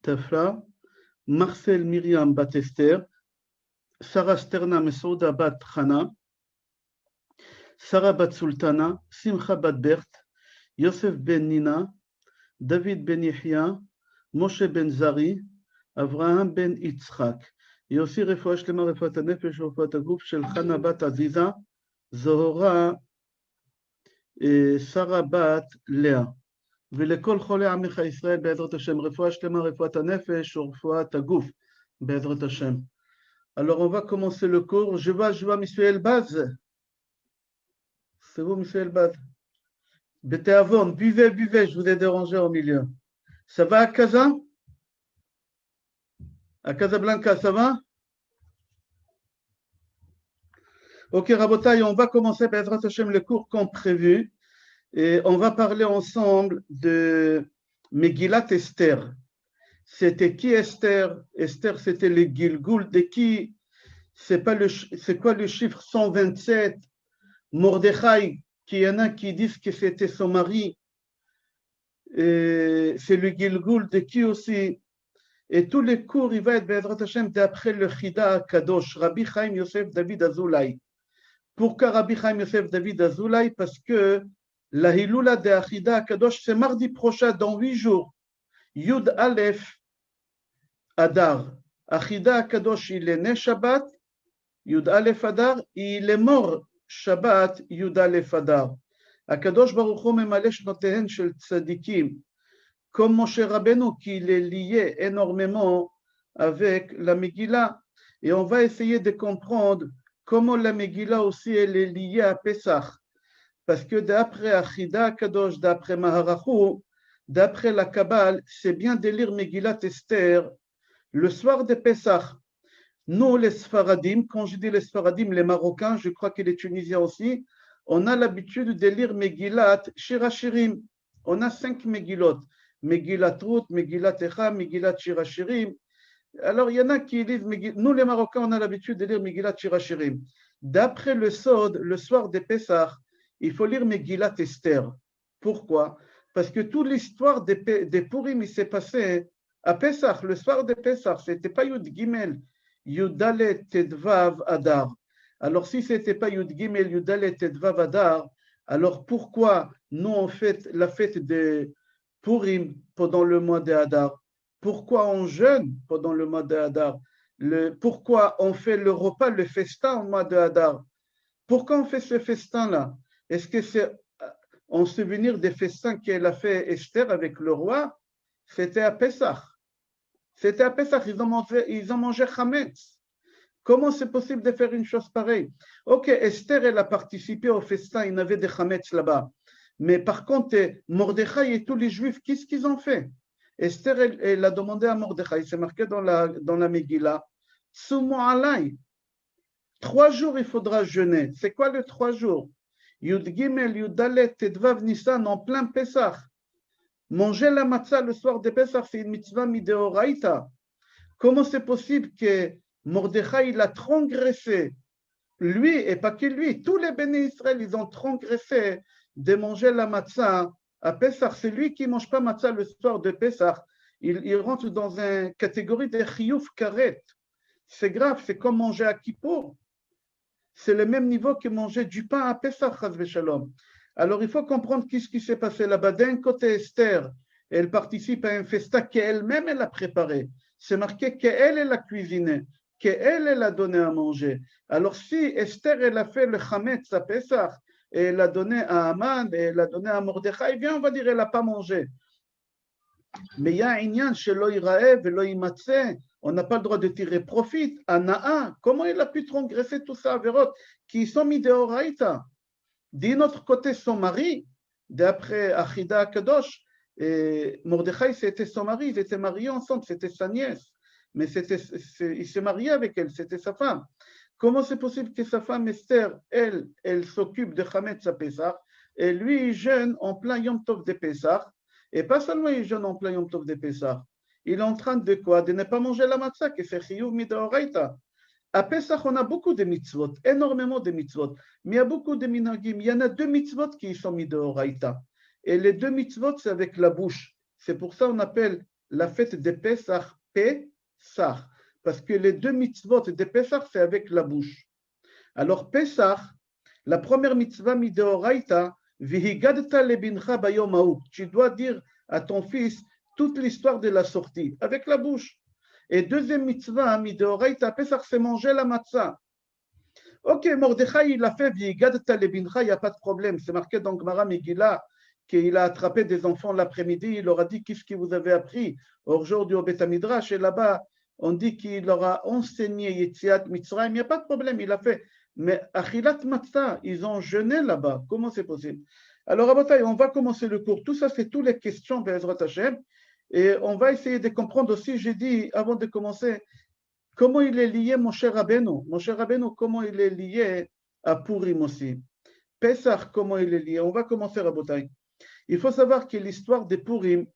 Tafla, Marcel Myriam Bat Esther, Sarah Sterna Mesouda Bat Chana, Sarah Bat Sultana, Simcha Bat Bert, Yosef Ben Nina, David Ben Yehia, Moshe Ben Zari, Avraham Ben Yitzhak. Et aussi Refoua Shlema, Refoua Tanefesh, Refoua Tagouf, Shel Chana Bat Aziza, Zohora et Sarah Bat Léa. ולכל חולי עמך ישראל בעזרת השם, רפואה שלמה, רפואת הנפש ורפואת הגוף בעזרת השם. Alors on va commencer le cours. Je vois Monsieur Elbaz. C'est vous Monsieur Elbaz? Bethéavon, buvez, je vous ai dérangé au milieu. Ça va à Casa? À Casablanca, ça va? Ok, Rabotai, on va commencer Bezrat Hashem le cours comme prévu. Et on va parler ensemble de Megillat Esther. C'était qui Esther? Esther, c'était le Gilgul de qui? C'est quoi le chiffre 127? Mordechai, qu'il y en a qui disent que c'était son mari. Et c'est le Gilgul de qui aussi? Et tous les cours, il va être Bezrat Hashem d'après le Chida Kadosh, Rabbi Chaim Yosef David Azoulay. Pourquoi Rabbi Chaim Yosef David Azoulay? Parce que la Hiloula de Achida Kadosh, c'est mardi prochain, dans 8 jours. Yud Aleph Adar. Achida Kadosh, il est né Shabbat. Yud Aleph Adar, il est mort Shabbat, Yud Aleph Adar. Akadosh Baruch Hu memale shnotehen shel tzadikim. Comme Moshe Rabbeinu, qui est lié énormément avec la Megillah. Et on va essayer de comprendre comment la Megillah aussi elle est liée à Pesach. Parce que d'après Achida Kadosh, d'après Maharachou, d'après la Kabbale, c'est bien de lire Megillat Esther le soir de Pesach. Nous, les Sfaradim, quand je dis les Sfaradim, les Marocains, je crois que les Tunisiens aussi, on a l'habitude de lire Megillat Shirachirim. On a 5 Megillot. Megillat Ruth, Megillat Echa, Megillat Shirachirim. Alors, il y en a qui lisent, nous les Marocains, on a l'habitude de lire Megillat Shirachirim. D'après le Sod, le soir de Pesach, il faut lire Megillat Esther. Pourquoi? Parce que toute l'histoire des Purim, il s'est passé à Pesach, le soir de Pesach. Ce n'était pas Yud Gimel, Yud Dalet Tedvav Adar. Alors, si ce n'était pas Yud Gimel, Yud Dalet Tedvav Adar, alors pourquoi nous on fait la fête de Purim pendant le mois de Adar? Pourquoi on jeûne pendant le mois de Adar? Pourquoi on fait le repas, le festin au mois de Adar? Pourquoi on fait ce festin-là? Est-ce que c'est en souvenir des festins qu'elle a fait Esther avec le roi? C'était à Pessah. C'était à Pessah, ils ont mangé Chametz. Comment c'est possible de faire une chose pareille? Ok, Esther, elle a participé au festin, il y avait des Chametz là-bas. Mais par contre, Mordechai et tous les Juifs, qu'est-ce qu'ils ont fait? Esther, elle a demandé à Mordechai, c'est marqué dans la Megillah, Tsumu alay. 3 jours, il faudra jeûner. C'est quoi les 3 jours? Yud Gimel, Yud Dalet, Tedvav Nissan, en plein Pessah. Manger la matzah le soir de Pessah, c'est une mitzvah mideoraita. Comment c'est possible que Mordechai, il a transgressé, lui, et pas que lui, tous les bénis Israël, ils ont transgressé de manger la matzah à Pessah. C'est lui qui ne mange pas matzah le soir de Pessah. Il rentre dans une catégorie de chiyuv karet. C'est grave, c'est comme manger à Kippour. C'est le même niveau que manger du pain à Pessah, chas v'shalom. Alors, il faut comprendre qu'est-ce qui s'est passé là-bas. D'un côté, Esther, elle participe à un festin qu'elle-même, elle a préparé. C'est marqué qu'elle, elle a cuisiné, qu'elle, elle a donné à manger. Alors, si Esther, elle a fait le chametz à Pessah, et elle a donné à Aman, et elle a donné à Mordechai, bien, on va dire, elle n'a pas mangé. Mais il y a un inyan chez l'oïraev et l'oïmatzeh. On n'a pas le droit de tirer profit. Anaa, comment il a pu transgresser tout ça, Averot, qui sont mis de Horaïta? D'un autre côté, son mari, d'après Achida Kadosh, Mordechai, c'était son mari, ils étaient mariés ensemble, c'était sa nièce. Mais il s'est marié avec elle, c'était sa femme. Comment c'est possible que sa femme Esther, elle s'occupe de Chametz à Pessah, et lui, il jeûne en plein Yom Tov de Pessah, et pas seulement il jeûne en plein Yom Tov de Pessah, il est en train de quoi? De ne pas manger la matzah, que c'est chiyuv midoraita. À Pessah, on a beaucoup de mitzvot, énormément de mitzvot, mais il y a beaucoup de minhagim. Il y en a 2 mitzvot qui sont midoraita. Et les 2 mitzvot, c'est avec la bouche. C'est pour ça qu'on appelle la fête de Pessah, Pessah, parce que les deux mitzvot de Pessah, c'est avec la bouche. Alors Pessah, la première mitzvah mideoraita, vihigadta lebincha bayom haou. Tu dois dire à ton fils toute l'histoire de la sortie, avec la bouche. Et deuxième mitzvah, mideoraita, Pessah, c'est manger la matzah. Ok, Mordechai, il a fait vihigadta lebincha, il n'y a pas de problème. C'est marqué dans Gemara Megillah qu'il a attrapé des enfants l'après-midi, il leur a dit qu'est-ce que vous avez appris aujourd'hui au Beth Midrash, et là-bas, on dit qu'il leur a enseigné Yetziat Mitzrayim, il n'y a pas de problème, il a fait. Mais Achilat Matzah, ils ont jeûné là-bas, comment c'est possible? Alors, Rabotai, on va commencer le cours. Tout ça, c'est toutes les questions Be'ezrat Hashem, et on va essayer de comprendre aussi, j'ai dit, avant de commencer, comment il est lié Moshe Rabbeinu. Moshe Rabbeinu, comment il est lié à Purim aussi. Pesach, comment il est lié. On va commencer, Rabotai. Il faut savoir que l'histoire de Purim,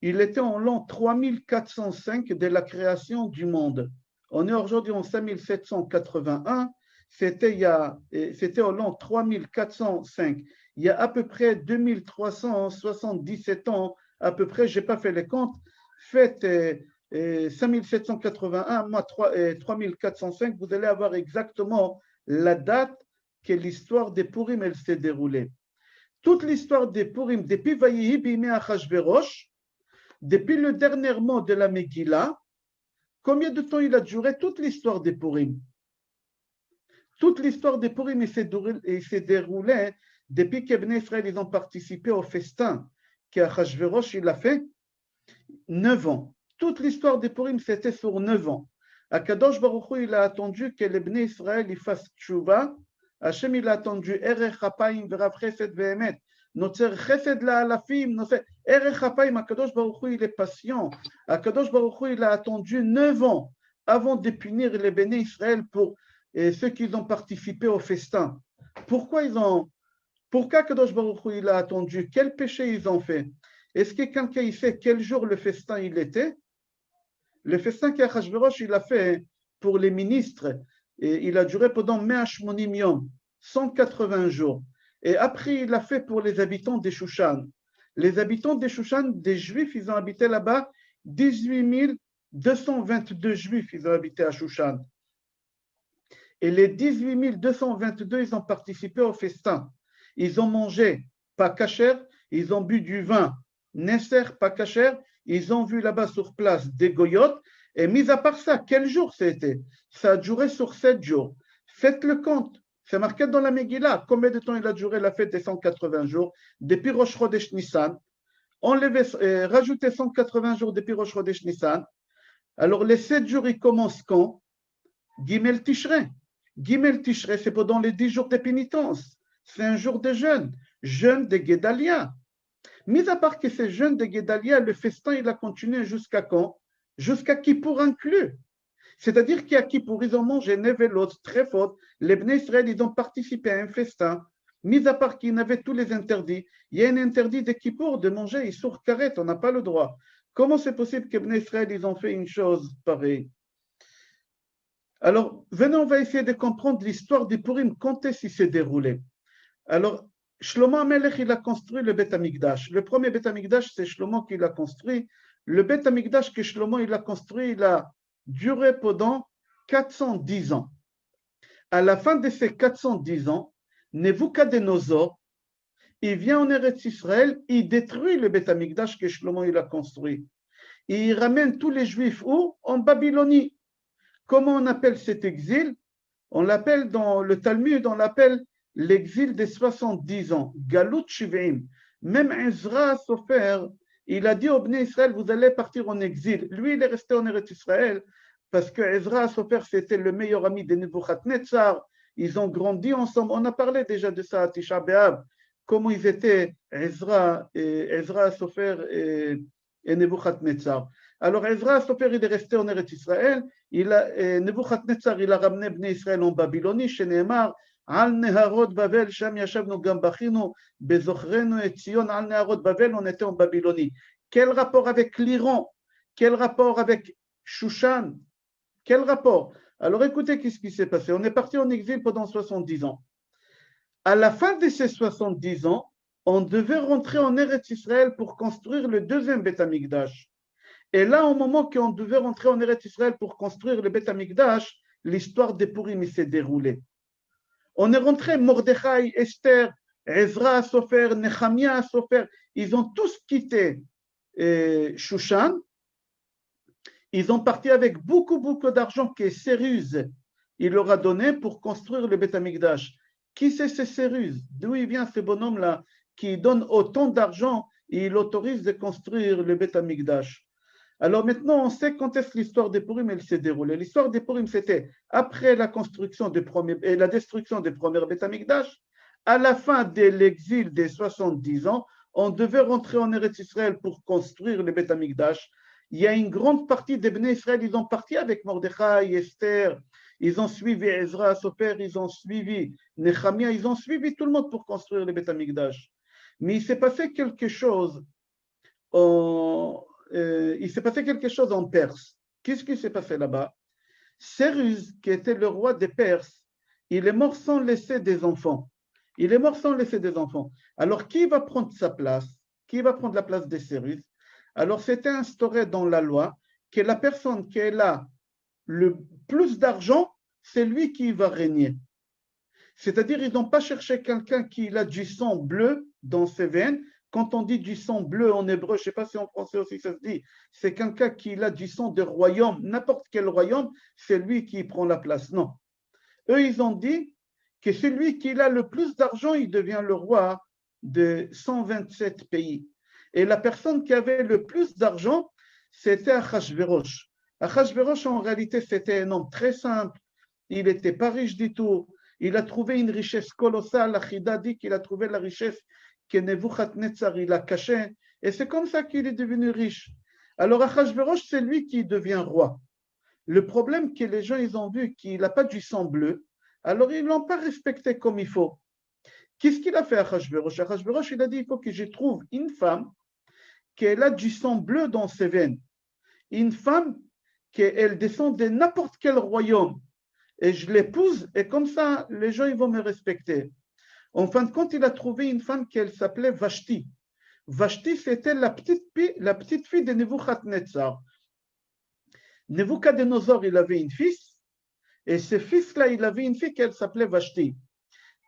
il était en l'an 3405 de la création du monde. On est aujourd'hui en 5781, c'était au l'an 3405. Il y a à peu près 2377 ans, à peu près, je n'ai pas fait les comptes, faites 5781, moi 3405, vous allez avoir exactement la date que l'histoire de Purim elle s'est déroulée. Toute l'histoire des Purim, depuis Vayihi Bimei Achashverosh, depuis le dernier mot de la Megillah, combien de temps il a duré toute l'histoire des Purim? Toute l'histoire des Purim s'est déroulée depuis que Bnei Israël ils ont participé au festin qu'Achashverosh il a fait 9 ans. Toute l'histoire des Purim c'était sur 9 ans. Akadosh Baruch Hu il a attendu que les Bnei Israël ils fassent tshuva. Hachem il a attendu Erech Hapaim v'Rav Chesed ve'emet. Notzer Chesed la'alafim. Erech Hapaim, Akadosh Baruch Hu il est patient. Akadosh Baruch Hu il a attendu 9 ans avant de punir les Béné Israël pour ceux qui ont participé au festin. Pourquoi Akadosh Baruch Hu il a attendu? Quel péché ils ont fait? Est-ce que quelqu'un sait quel jour le festin il était? Le festin qu'Achashverosh il a fait pour les ministres, et il a duré pendant 180 yom, 180 jours. Et après, il a fait pour les habitants des Shushan. Les habitants des Shushan, des Juifs, ils ont habité là-bas, 18 222 Juifs, ils ont habité à Shushan. Et les 18 222, ils ont participé au festin. Ils ont mangé pas kasher, ils ont bu du vin nesser, pas kasher, ils ont vu là-bas sur place des goyotes. Et mis à part ça, quel jour c'était? Ça a duré sur 7 jours. Faites le compte. C'est marqué dans la Megillah. Combien de temps il a duré la fête des 180 jours? Depuis Rosh Chodesh Nissan. Rajoutez 180 jours depuis Rosh Chodesh Nissan. Alors les 7 jours, ils commencent quand? Gimel Tishrei. Gimel Tishrei, c'est pendant les 10 jours de pénitence. C'est un jour de jeûne. Jeûne de Guédalia. Mis à part que ces jeûnes de Guédalia, le festin, il a continué jusqu'à quand? Jusqu'à Kippour inclus. C'est-à-dire qu'à Kippour, ils ont mangé Nevelot, très faute. Les Bnei Israël, ils ont participé à un festin. Mis à part qu'ils avaient tous les interdits, il y a un interdit de Kippour de manger Issour Karet, on n'a pas le droit. Comment c'est possible que Bnei Israël, ils ont fait une chose pareille? Alors, venez, on va essayer de comprendre l'histoire du Purim, quand est-ce qu'il s'est déroulé. Alors, Shlomo HaMelech, il a construit le Beth Amikdash. Le premier Beth Amikdash, c'est Shlomo qui l'a construit. Le Beth Amikdash que Shlomo il a construit, il a duré pendant 410 ans. À la fin de ces 410 ans, Nebuchadnezzar, il vient en Eretz Israël, il détruit le Beth Amikdash que Shlomo il a construit. Et il ramène tous les Juifs où? En Babylonie. Comment on appelle cet exil? On l'appelle dans le Talmud, on l'appelle l'exil des 70 ans, Galut Shivim. Même Ezra Sofer, il a dit au Bnei Israël, vous allez partir en exil. Lui, il est resté en Eretz Israël parce que Ezra Sofer, c'était le meilleur ami de Nebuchadnezzar. Ils ont grandi ensemble. On a parlé déjà de ça à Tisha B'Av, comment ils étaient, Ezra Sofer et Nebuchadnezzar. Alors Ezra Sofer, il est resté en Eretz Israël. Nebuchadnezzar, il a ramené Bnei Israël en Babylonie, chez Nehemar, על נהרות בבל, שם ישבנו גם בכינו, בזוכרנו את ציון על נהרות בבל, on était en Babylonie. Quel rapport avec l'Iran? Quel rapport avec Shushan? Quel rapport? Alors écoutez qu'est-ce qui s'est passé. On est parti en exil pendant 70 ans. À la fin de ces 70 ans, on devait rentrer en Eretz Israël pour construire le deuxième Beth Amikdash. Et là, au moment qu'on devait rentrer en Eretz Israël pour construire le Beth Amikdash, l'histoire des Purim s'est déroulée. On est rentré, Mordechai, Esther, Ezra, Sofer, Nehemia, Sofer, ils ont tous quitté Shushan. Ils ont parti avec beaucoup d'argent que Cérus il leur a donné pour construire le Beth Amikdash. Qui c'est ce Cérus? D'où il vient ce bonhomme-là qui donne autant d'argent et il autorise de construire le Beth Amikdash? Alors maintenant, on sait quand est-ce que l'histoire des Purim elle s'est déroulée. L'histoire des Purim, c'était après la construction et la destruction des premiers Beth Amikdash. À la fin de l'exil des 70 ans, on devait rentrer en Eretz Israël pour construire le Beth Amikdash. Il y a une grande partie des Bnei Israël, ils ont parti avec Mordechai, Esther, ils ont suivi Ezra, Sofer, ils ont suivi Nehemia, ils ont suivi tout le monde pour construire le Beth Amikdash. Mais il s'est passé quelque chose en Perse. Qu'est-ce qui s'est passé là-bas? Cyrus, qui était le roi des Perses, il est mort sans laisser des enfants. Il est mort sans laisser des enfants. Alors, qui va prendre sa place? Qui va prendre la place de Cyrus? Alors, c'était instauré dans la loi que la personne qui a le plus d'argent, c'est lui qui va régner. C'est-à-dire, ils n'ont pas cherché quelqu'un qui a du sang bleu dans ses veines. Quand on dit du sang bleu en hébreu, je ne sais pas si en français aussi ça se dit, c'est quelqu'un qui a du sang de royaume, n'importe quel royaume, c'est lui qui prend la place. Non. Eux, ils ont dit que celui qui a le plus d'argent, il devient le roi de 127 pays. Et la personne qui avait le plus d'argent, c'était Achashverosh. Achashverosh, en réalité, c'était un homme très simple. Il n'était pas riche du tout. Il a trouvé une richesse colossale. Achida dit qu'il a trouvé la richesse que Nebuchadnezzar il a cachée. Et c'est comme ça qu'il est devenu riche. Alors Achashverosh, c'est lui qui devient roi. Le problème que les gens ils ont vu qu'il n'a pas du sang bleu, alors ils ne l'ont pas respecté comme il faut. Qu'est-ce qu'il a fait Achashverosh? Achashverosh, il a dit il faut que je trouve une femme qui a du sang bleu dans ses veines. Une femme qui descend de n'importe quel royaume. Et je l'épouse, et comme ça, les gens ils vont me respecter. En fin de compte, il a trouvé une femme qui s'appelait Vashti. Vashti, c'était la petite fille de Nebuchadnezzar. Nebuchadnezzar, il avait une fille, et ce fils-là, il avait une fille qui s'appelait Vashti.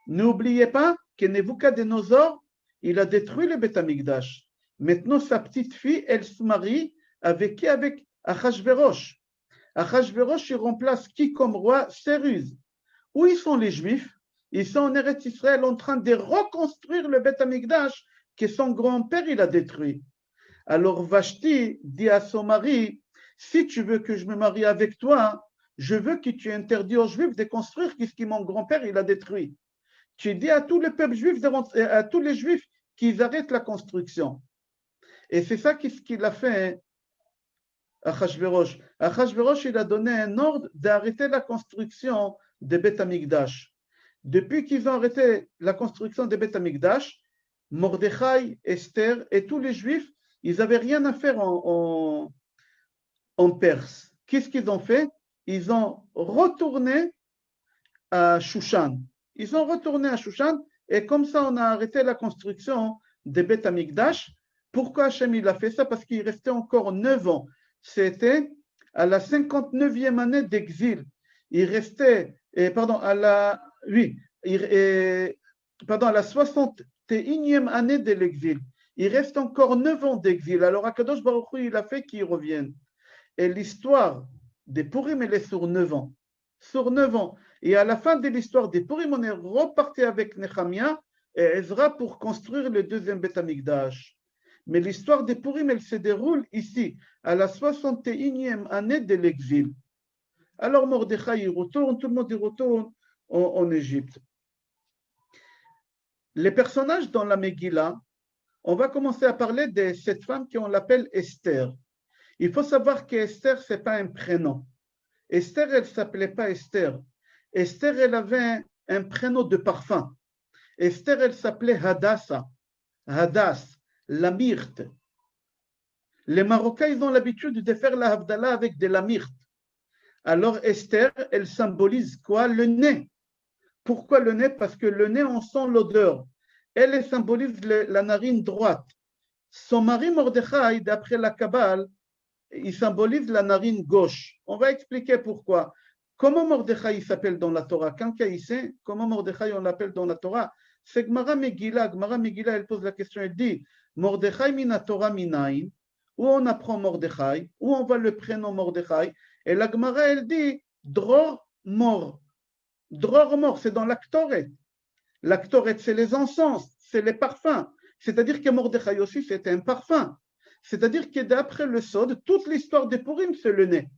N'oubliez pas que Nebuchadnezzar, il a détruit le Beth Amikdash. Maintenant, sa petite fille, elle se marie avec qui? Avec Achashverosh. Achashverosh, il remplace qui comme roi? Cyrus. Où ils sont les Juifs? Ils sont en Eretz Israël en train de reconstruire le Beth Amikdash que son grand-père il a détruit. Alors Vashti dit à son mari, si tu veux que je me marie avec toi, je veux que tu interdis aux Juifs de construire ce que mon grand-père il a détruit. Tu dis à tous les peuples juifs, à tous les Juifs qu'ils arrêtent la construction. Et c'est ça ce qu'il a fait Achashverosh. Achashverosh, il a donné un ordre d'arrêter la construction de Beth Amikdash. Depuis qu'ils ont arrêté la construction de Beth Amikdash, Mordechai, Esther et tous les Juifs, ils n'avaient rien à faire en Perse. Qu'est-ce qu'ils ont fait? Ils ont retourné à Shushan. Ils ont retourné à Shushan et comme ça, on a arrêté la construction de Beth Amikdash. Pourquoi Hachem il a fait ça? Parce qu'il restait encore 9 ans. C'était à la 59e année d'exil. Il restait, à la 61e année de l'exil. Il reste encore 9 ans d'exil. Alors Akadosh Baruch Hu, il a fait qu'ils reviennent. Et l'histoire des Purim, elle est sur 9 ans. Sur 9 ans. Et à la fin de l'histoire des Purim, on est reparti avec Nehemia et Ezra pour construire le deuxième Beth Amikdash. Mais l'histoire des Purim, elle se déroule ici, à la 61e année de l'exil. Alors Mordechai, il retourne, tout le monde y retourne en Égypte. Les personnages dans la Megillah, on va commencer à parler de cette femme qu'on l'appelle Esther. Il faut savoir qu'Esther, ce n'est pas un prénom. Esther, elle ne s'appelait pas Esther. Esther, elle avait un prénom de parfum. Esther, elle s'appelait Hadassah. Hadass. La myrte. Les Marocains, ils ont l'habitude de faire la Havdalah avec de la myrte. Alors Esther, elle symbolise quoi? Le nez. Pourquoi le nez? Parce que le nez, on sent l'odeur. elle symbolise la narine droite. Son mari Mordechai, d'après la Kabbale, il symbolise la narine gauche. On va expliquer pourquoi. Comment Mordechai s'appelle dans la Torah? Quelqu'un ici, comment Mordechai on l'appelle dans la Torah? C'est Gemara Megillah. Gemara Megillah, elle pose la question, elle dit Mordechai mina Torah minayin. Où on apprend Mordechai? Où on voit le prénom Mordechai? Et la Gemara, elle dit Dror mort. Dror mort, c'est dans l'Aktoret. L'Aktoret, c'est les encens, c'est les parfums. C'est-à-dire que Mordechai aussi, c'était un parfum. C'est-à-dire que d'après le Sod, toute l'histoire des Purim, c'est le nez.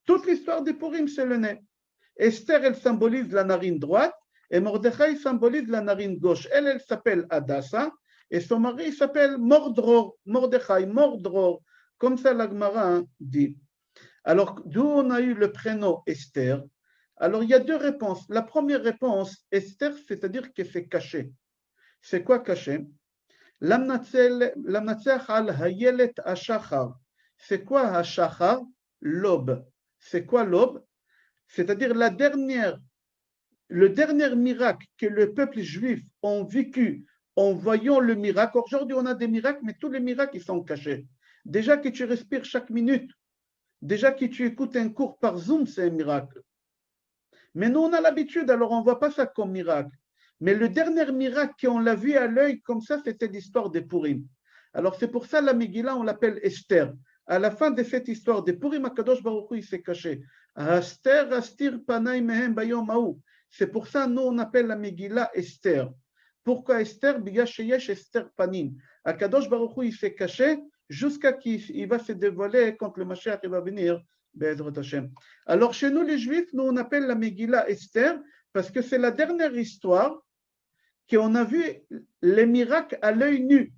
Toute l'histoire des Purim, c'est le nez. Esther, elle symbolise la narine droite et Mordechai symbolise la narine gauche. Elle s'appelle Adassa et son mari s'appelle Mordror, Mordechai, Mordror. Comme ça, la Gemara dit. Alors, d'où on a eu le prénom Esther? Alors, il y a deux réponses. La première réponse, Esther, c'est-à-dire que c'est caché. C'est quoi caché? L'amnatseach al hayelet hashachar. C'est quoi hashachar? L'aube. C'est quoi l'aube? C'est-à-dire le dernier miracle que le peuple juif a vécu en voyant le miracle. Aujourd'hui, on a des miracles, mais tous les miracles, ils sont cachés. Déjà que tu respires chaque minute, déjà que tu écoutes un cours par Zoom, c'est un miracle. Mais nous, on a l'habitude, alors on ne voit pas ça comme miracle. Mais le dernier miracle qu'on l'a vu à l'œil comme ça, c'était l'histoire des Purim. Alors c'est pour ça la Megillah, on l'appelle Esther. À la fin de cette histoire des Purim, Akadosh Baruch Hu, il s'est caché. Aster astir panay mehem bayom haou. C'est pour ça nous on appelle la Megillah Esther. Pourquoi Esther? Bigasheyesh Esther panim. Akadosh Baruch Hu, il s'est caché jusqu'à qu'il va se dévoiler quand le Mashiach va venir. Alors chez nous les Juifs, nous on appelle la Megillah Esther parce que c'est la dernière histoire qu'on a vu les miracles à l'œil nu.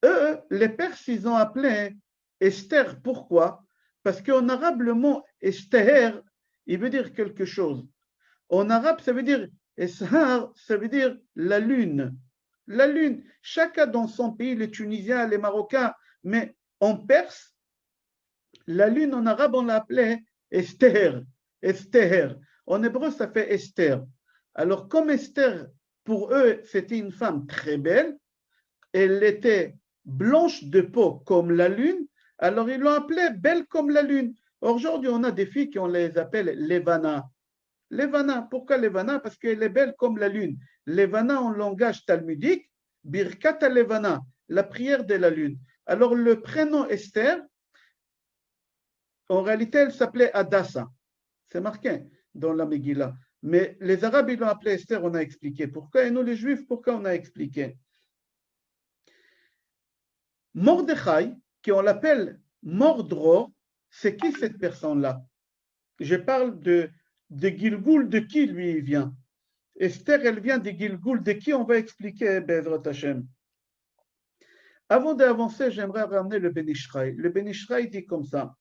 Eux, les Perses, ils ont appelé Esther. Pourquoi? Parce qu'en arabe, le mot Esther, il veut dire quelque chose. En arabe, ça veut dire Eshar, ça veut dire la lune. La lune. Chacun dans son pays, les Tunisiens, les Marocains, mais en Perse, la lune en arabe, on l'appelait Esther. Esther. En hébreu, ça fait Esther. Alors, comme Esther, pour eux, c'était une femme très belle, elle était blanche de peau comme la lune, alors ils l'ont appelée belle comme la lune. Aujourd'hui, on a des filles qui on les appelle Levana. Levana, pourquoi Levana? Parce qu'elle est belle comme la lune. Levana en langage talmudique, Birkat Levana, la prière de la lune. Alors le prénom Esther, en réalité, elle s'appelait Adassa. C'est marqué dans la Megillah. Mais les Arabes, ils l'ont appelée Esther, on a expliqué pourquoi. Et nous, les Juifs, pourquoi on a expliqué? Mordechai, qu'on l'appelle Mordror, c'est qui cette personne-là? Je parle de Gilgoul, de qui lui il vient? Esther, elle vient de Gilgoul, de qui on va expliquer Bezrat Hashem. Avant d'avancer, j'aimerais ramener le Ben Ishraï. Le Ben Ishraï dit comme ça.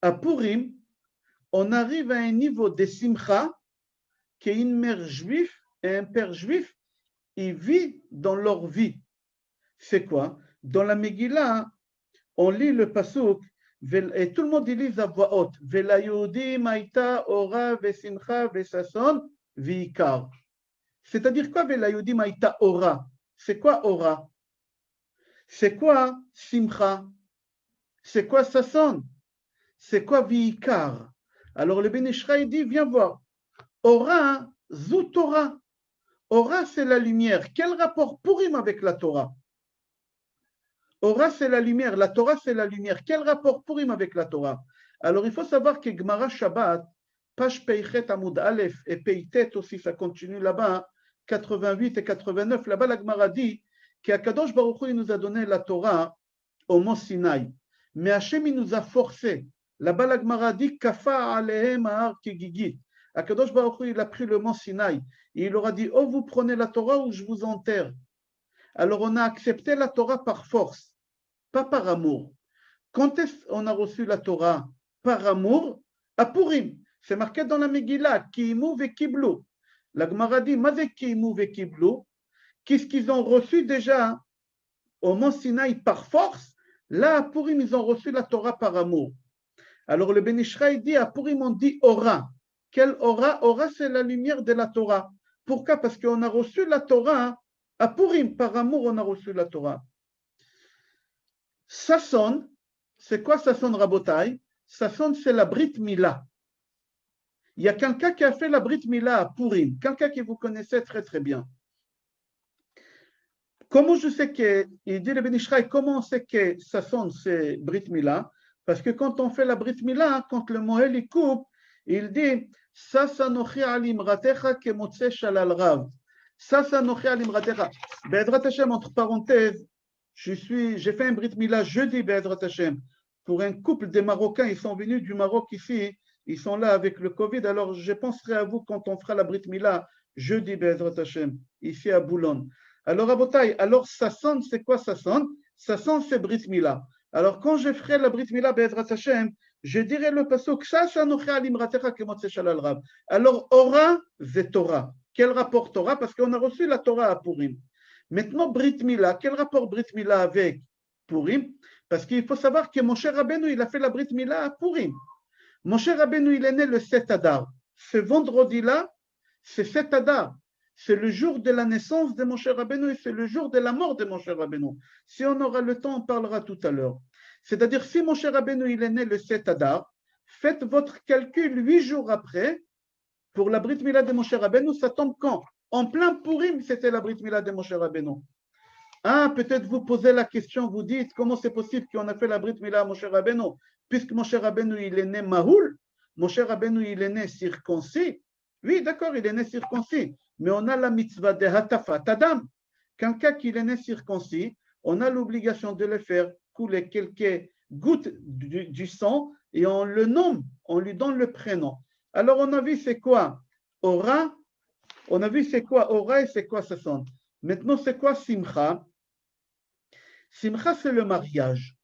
À Purim, on arrive à un niveau de Simcha qu'une mère juive et un père juif, ils vivent dans leur vie. C'est quoi? Dans la Megillah, on lit le pasuk et tout le monde lit à voix haute. Vela Yehudim haïta ora vesimcha vesason vikar. C'est-à-dire quoi Vela Yehudim haïta ora? C'est quoi ora? C'est quoi simcha? C'est quoi sason? C'est quoi vikar? Alors le Ben Ishraï dit, viens voir. Ora, zu Torah. Ora, c'est la lumière. Quel rapport Purim avec la Torah? Ora, c'est la lumière. La Torah, c'est la lumière. Quel rapport Purim avec la Torah? Alors, il faut savoir que Gemara Shabbat, page Peichet Amoud Aleph et Peitet aussi, ça continue là-bas, 88 et 89, là-bas, la Gemara dit qu'Akadosh Baruch Hu, il nous a donné la Torah au mont Sinaï. Mais Hachem, il nous a forcé. Là-bas, la Gemara dit Kafa alehem ahar kegigit. Akadosh Baruch Hu, il a pris le mont Sinaï. Et il leur a dit, oh, vous prenez la Torah ou je vous enterre. Alors, on a accepté la Torah par force, pas par amour. Quand est-ce qu'on a reçu la Torah par amour? À Purim. C'est marqué dans la Megillah, Kiimu ve Kiblu. La Gemara dit, Maze Kiimu ve Kiblu. Qu'est-ce qu'ils ont reçu déjà au mont Sinaï par force? Là, à Purim, ils ont reçu la Torah par amour. Alors, le Ben Ishraï dit, à Purim, on dit Ora. Quelle Ora? Ora, c'est la lumière de la Torah. Pourquoi? Parce qu'on a reçu la Torah à Purim. Par amour, on a reçu la Torah. Sasson, c'est quoi Sasson Rabotai? Sasson, c'est la Brit Mila. Il y a quelqu'un qui a fait la Brit Mila à Purim, quelqu'un que vous connaissez très très bien. Comment je sais que, il dit le Ben Ishraï, comment on sait que Sasson c'est Brit Mila? Parce que quand on fait la Brit Mila, quand le Mohel il coupe, il dit Sasanochi alimratecha kemotse shalal rav. Sasanochi alimratecha. Be'edrat Hashem, entre parenthèses, j'ai fait un Brit Mila jeudi, Be'edrat Hashem, pour un couple de Marocains. Ils sont venus du Maroc ici, ils sont là avec le Covid. Alors je penserai à vous quand on fera la Brit Mila jeudi, Be'edrat Hashem, ici à Boulogne. Alors, Rabotai, alors Sasson, c'est quoi Sasson? Sasson, c'est Brit Mila. Alors, quand je ferai la Brit Mila, Be'ezrat Hashem, je dirai le pasuk, alors, Ora, c'est Torah. Quel rapport Torah? Parce qu'on a reçu la Torah à Purim. Maintenant, Brit Mila, quel rapport Brit Mila avec Purim? Parce qu'il faut savoir que Moshe Rabbeinu, il a fait la Brit Mila à Purim. Moshe Rabbeinu, il est né le 7 Adar. Ce vendredi-là, c'est 7 Adar. C'est le jour de la naissance de Moshe Rabbeinu et c'est le jour de la mort de Moshe Rabbeinu. Si on aura le temps, on parlera tout à l'heure. C'est-à-dire, si Moshe Rabbeinu il est né le 7 Adar, faites votre calcul 8 jours après, pour la Brit Mila de Moshe Rabbeinu, ça tombe quand? En plein Purim, c'était la Brit Mila de Moshe Rabbeinu. Ah, peut-être vous posez la question, vous dites, comment c'est possible qu'on a fait la Brit Mila à Moshe Rabbeinu? Puisque Moshe Rabbeinu, il est né Mahoul, Moshe Rabbeinu, il est né circoncis. Oui, d'accord, il est né circoncis. Mais on a la mitzvah de Hatafat Adam. Quelqu'un qui est né circoncis, on a l'obligation de le faire couler quelques gouttes du sang et on le nomme, on lui donne le prénom. Alors on a vu c'est quoi Ora, on a vu c'est quoi Ora et c'est quoi Sasson. Maintenant c'est quoi Simcha? Simcha c'est le mariage.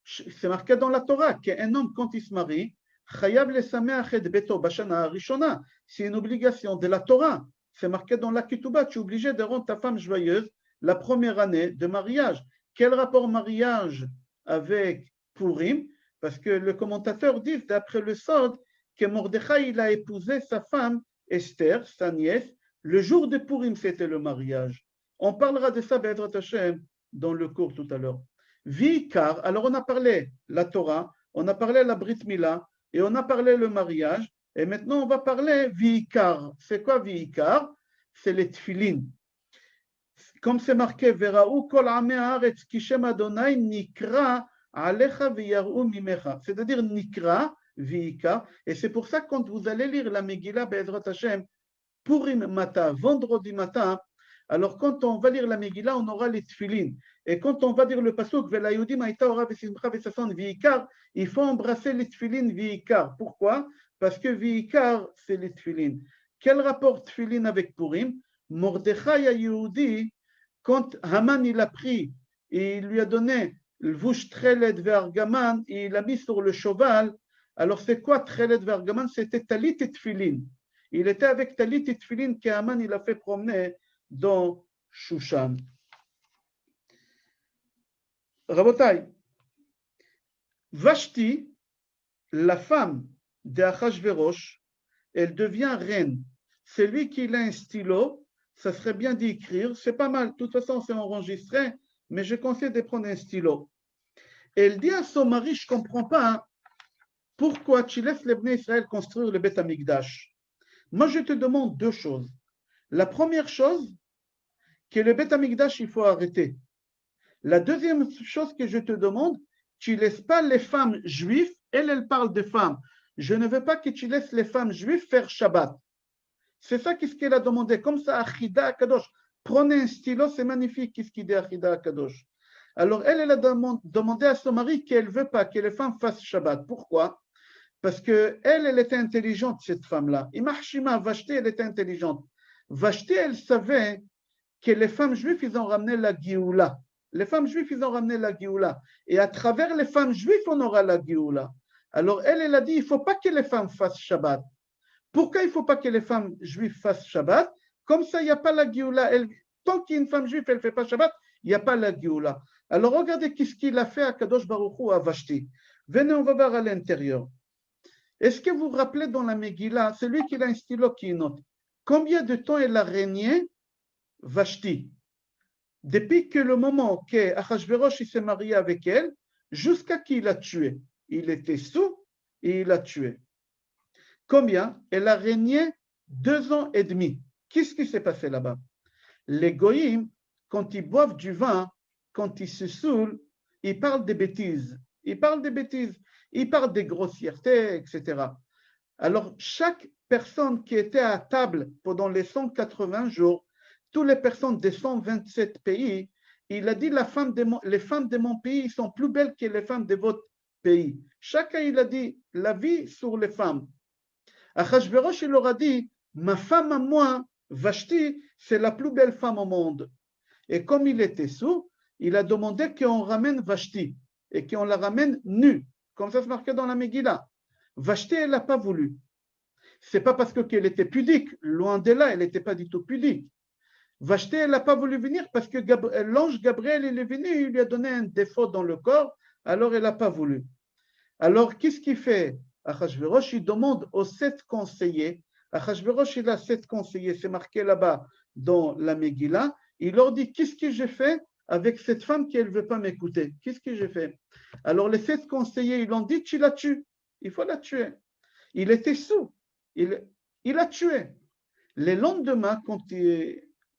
C'est marqué dans la Torah qu'un homme quand il se marie, Chayav le sameach et beto bashana rishona. C'est une obligation de la Torah. C'est marqué dans la Ketouba, tu es obligé de rendre ta femme joyeuse la première année de mariage. Quel rapport mariage avec Purim? Parce que le commentateur dit, d'après le Sod, que Mordechai il a épousé sa femme Esther, sa nièce, le jour de Purim, c'était le mariage. On parlera de ça, Be'ezrat Hashem, dans le cours tout à l'heure. Vikar, alors on a parlé la Torah, on a parlé la Brit Mila, et on a parlé le mariage. Et maintenant, on va parler Vikar. C'est quoi Vikar? C'est les tfilin. Comme c'est marqué, Veraou kol ame haaretz kishem Adonai nikra alecha v'yar'u mimecha. C'est-à-dire nikra, Vikar. Et c'est pour ça que quand vous allez lire la Megillah Be'ezrat Hashem, Purim matin, vendredi matin, alors quand on va lire la Megillah, on aura les tfilin. Et quand on va dire le pasuk, Velayudim haïta ora v'simcha v'sasson Vikar, il faut embrasser les tfilin Vikar. Pourquoi? Parce que Vikar, c'est les tfilin. Quel rapport tfilin avec Purim? Mordechai Yehoudi, quand Haman il a pris et il lui a donné le vouch Treled Vergaman, et il l'a mis sur le cheval. Alors c'est quoi Treled Vergaman? C'était Talit et Tfilin. Il était avec Talit et Tfilin que Haman il a fait promener dans Shushan. Rabotai, Vashti, la femme d'Achashverosh, elle devient reine. C'est lui qui a un stylo, ça serait bien d'y écrire, c'est pas mal, de toute façon c'est enregistré, mais je conseille de prendre un stylo. Elle dit à son mari, je ne comprends pas, pourquoi tu laisses les Bnei Israël construire le Beth Amikdash? Moi je te demande deux choses. La première chose, que le Beth Amikdash, il faut arrêter. La deuxième chose que je te demande, tu ne laisses pas les femmes juives, elle parle de femmes. Je ne veux pas que tu laisses les femmes juives faire Shabbat. C'est ça qu'est-ce qu'elle a demandé. Comme ça, Achida Akadosh. Prenez un stylo, c'est magnifique, qu'est-ce qu'il dit Achida Akadosh. Alors, elle a demandé à son mari qu'elle ne veut pas que les femmes fassent Shabbat. Pourquoi? Parce qu'elle était intelligente, cette femme-là. Imachima, Vashti, elle était intelligente. Vashti, elle savait que les femmes juives, ils ont ramené la Géoula. Les femmes juives, ils ont ramené la Géoula. Et à travers les femmes juives, on aura la Géoula. Alors, elle a dit, il ne faut pas que les femmes fassent Shabbat. Pourquoi il ne faut pas que les femmes juives fassent Shabbat? Comme ça, il n'y a pas la Géoula. Tant qu'il y a une femme juive, elle ne fait pas Shabbat, il n'y a pas la Géoula. Alors, regardez qu'est-ce qu'il a fait à Kadosh Baruch Hu à Vashti. Venez, on va voir à l'intérieur. Est-ce que vous vous rappelez dans la Megillah, c'est lui qui a un stylo qui note. combien de temps elle a régné Vashti? Depuis que le moment qu'Achashverosh s'est marié avec elle, jusqu'à qu'il l'a tué. Il était sous et il l'a tué. Combien? Elle a régné 2 ans et demi. Qu'est-ce qui s'est passé là-bas? Les goïms, quand ils boivent du vin, quand ils se saoulent, ils parlent des bêtises. Ils parlent des bêtises. Ils parlent des grossièretés, etc. Alors, chaque personne qui était à table pendant les 180 jours, toutes les personnes des 127 pays, il a dit les femmes de mon pays sont plus belles que les femmes de votre pays. Chacun, il a dit la vie sur les femmes. Achashverosh, il leur a dit, ma femme à moi, Vashti, c'est la plus belle femme au monde. Et comme il était sous, il a demandé qu'on ramène Vashti et qu'on la ramène nue, comme ça se marquait dans la Megillah. Vashti, elle n'a pas voulu. C'est pas parce qu'elle était pudique, loin de là, elle n'était pas du tout pudique. Vashti, elle n'a pas voulu venir parce que l'ange Gabriel, il est venu, il lui a donné un défaut dans le corps, alors elle n'a pas voulu. Alors, qu'est-ce qu'il fait? Achashverosh, il demande aux 7 conseillers. Achashverosh, il a 7 conseillers, c'est marqué là-bas dans la Megillah. Il leur dit, qu'est-ce que j'ai fait avec cette femme qui ne veut pas m'écouter? Qu'est-ce que j'ai fait? Alors, les 7 conseillers, ils l'ont dit, tu la tues. Il faut la tuer. Il était sous. Il a tué. Le lendemain, quand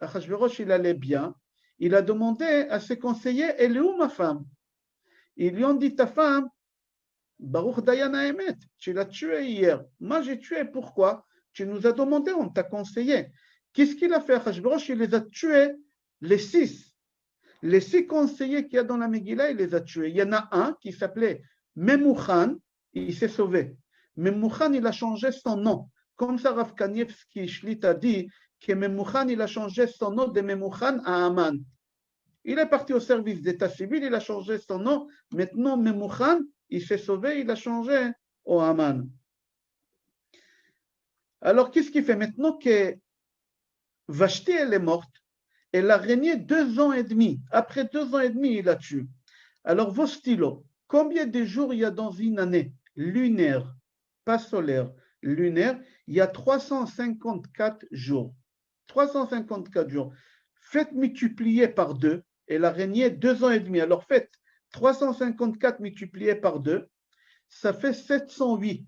Achashverosh, il allait bien, il a demandé à ses conseillers, elle est où ma femme? Ils lui ont dit, ta femme, Baruch Dayan Haemet, tu l'as tué hier. Moi, j'ai tué. Pourquoi? Tu nous as demandé, on t'a conseillé. Qu'est-ce qu'il a fait? Achashverosh, il les a tués, les 6. Les 6 conseillers qu'il y a dans la Megillah, il les a tués. Il y en a un qui s'appelait Memouchan, il s'est sauvé. Memouchan, il a changé son nom. Comme ça, Rav Kanievski Shlit a dit que Memouchan, il a changé son nom de Memouchan à Aman. Il est parti au service d'état civil, il a changé son nom. Maintenant, Memouchan, il s'est sauvé, il a changé au Aman. Alors, qu'est-ce qu'il fait? Maintenant que Vashti, elle est morte, elle a régné 2 ans et demi. Après 2 ans et demi, il la tue. Alors, vos stylos, combien de jours il y a dans une année lunaire, pas solaire, lunaire? Il y a 354 jours. 354 jours. Faites multiplier par 2. Elle a régné 2 ans et demi. Alors, faites 354 multiplié par 2, ça fait 708.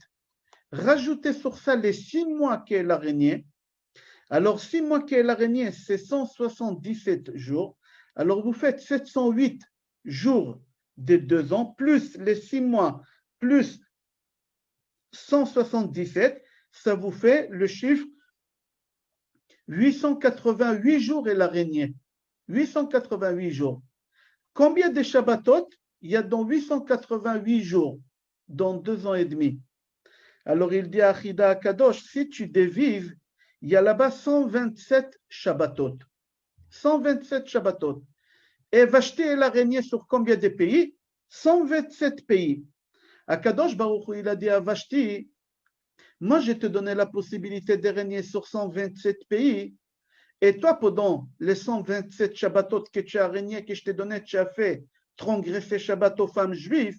Rajoutez sur ça les 6 mois qu'elle a régné. Alors, 6 mois qu'elle a régné, c'est 177 jours. Alors, vous faites 708 jours de 2 ans, plus les 6 mois, plus 177, ça vous fait le chiffre 888 jours elle a régné. 888 jours. Combien de Shabbatot il y a dans 888 jours, dans 2 ans et demi? Alors il dit à Achida Kadosh, si tu divises, il y a là-bas 127 Shabbatot. 127 Shabbatot. Et Vashti, elle a régné sur combien de pays? 127 pays. Akadosh Baruch Hu, il a dit à Vashti, moi je te donné la possibilité de régner sur 127 pays, et toi, pendant les 127 Shabbatot que tu as régné, que je t'ai donné, tu as fait transgresser Shabbat aux femmes juives,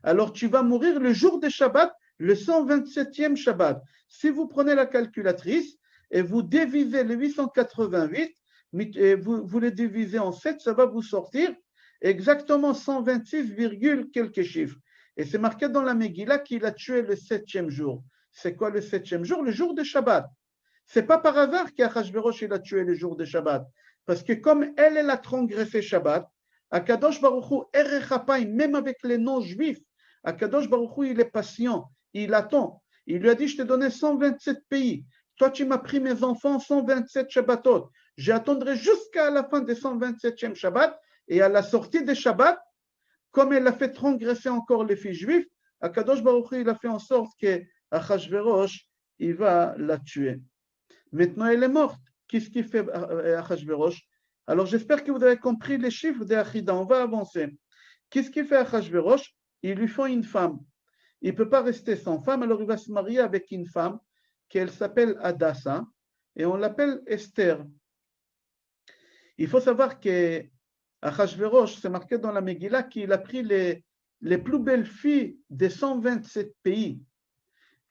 alors tu vas mourir le jour de Shabbat, le 127e Shabbat. Si vous prenez la calculatrice et vous divisez les 888, et vous les divisez en 7, ça va vous sortir exactement 126, quelques chiffres. Et c'est marqué dans la Megillah qu'il a tué le 7e jour. C'est quoi le 7e jour? Le jour de Shabbat. C'est pas par hasard qu'Achashverosh il a tué le jour de Shabbat. Parce que comme elle a transgressé Shabbat, Akadosh Baruch Hu, Erechapaim, même avec les non-juifs, Akadosh Baruch Hu, il est patient, il attend. Il lui a dit, je t'ai donné 127 pays. Toi, tu m'as pris mes enfants 127 Shabbatot. J'attendrai jusqu'à la fin des 127e Shabbat. Et à la sortie des Shabbat, comme elle a fait transgresser encore les filles juifs, Akadosh Baruch Hu, il a fait en sorte que Achashverosh, il va la tuer. Maintenant, elle est morte. Qu'est-ce qu'il fait Achashverosh? Alors, j'espère que vous avez compris les chiffres d'Achida. On va avancer. Qu'est-ce qu'il fait Achashverosh? Il lui faut une femme. Il ne peut pas rester sans femme, alors il va se marier avec une femme qu'elle s'appelle Adassa et on l'appelle Esther. Il faut savoir que Achashverosh, c'est marqué dans la Megillah qu'il a pris les plus belles filles des 127 pays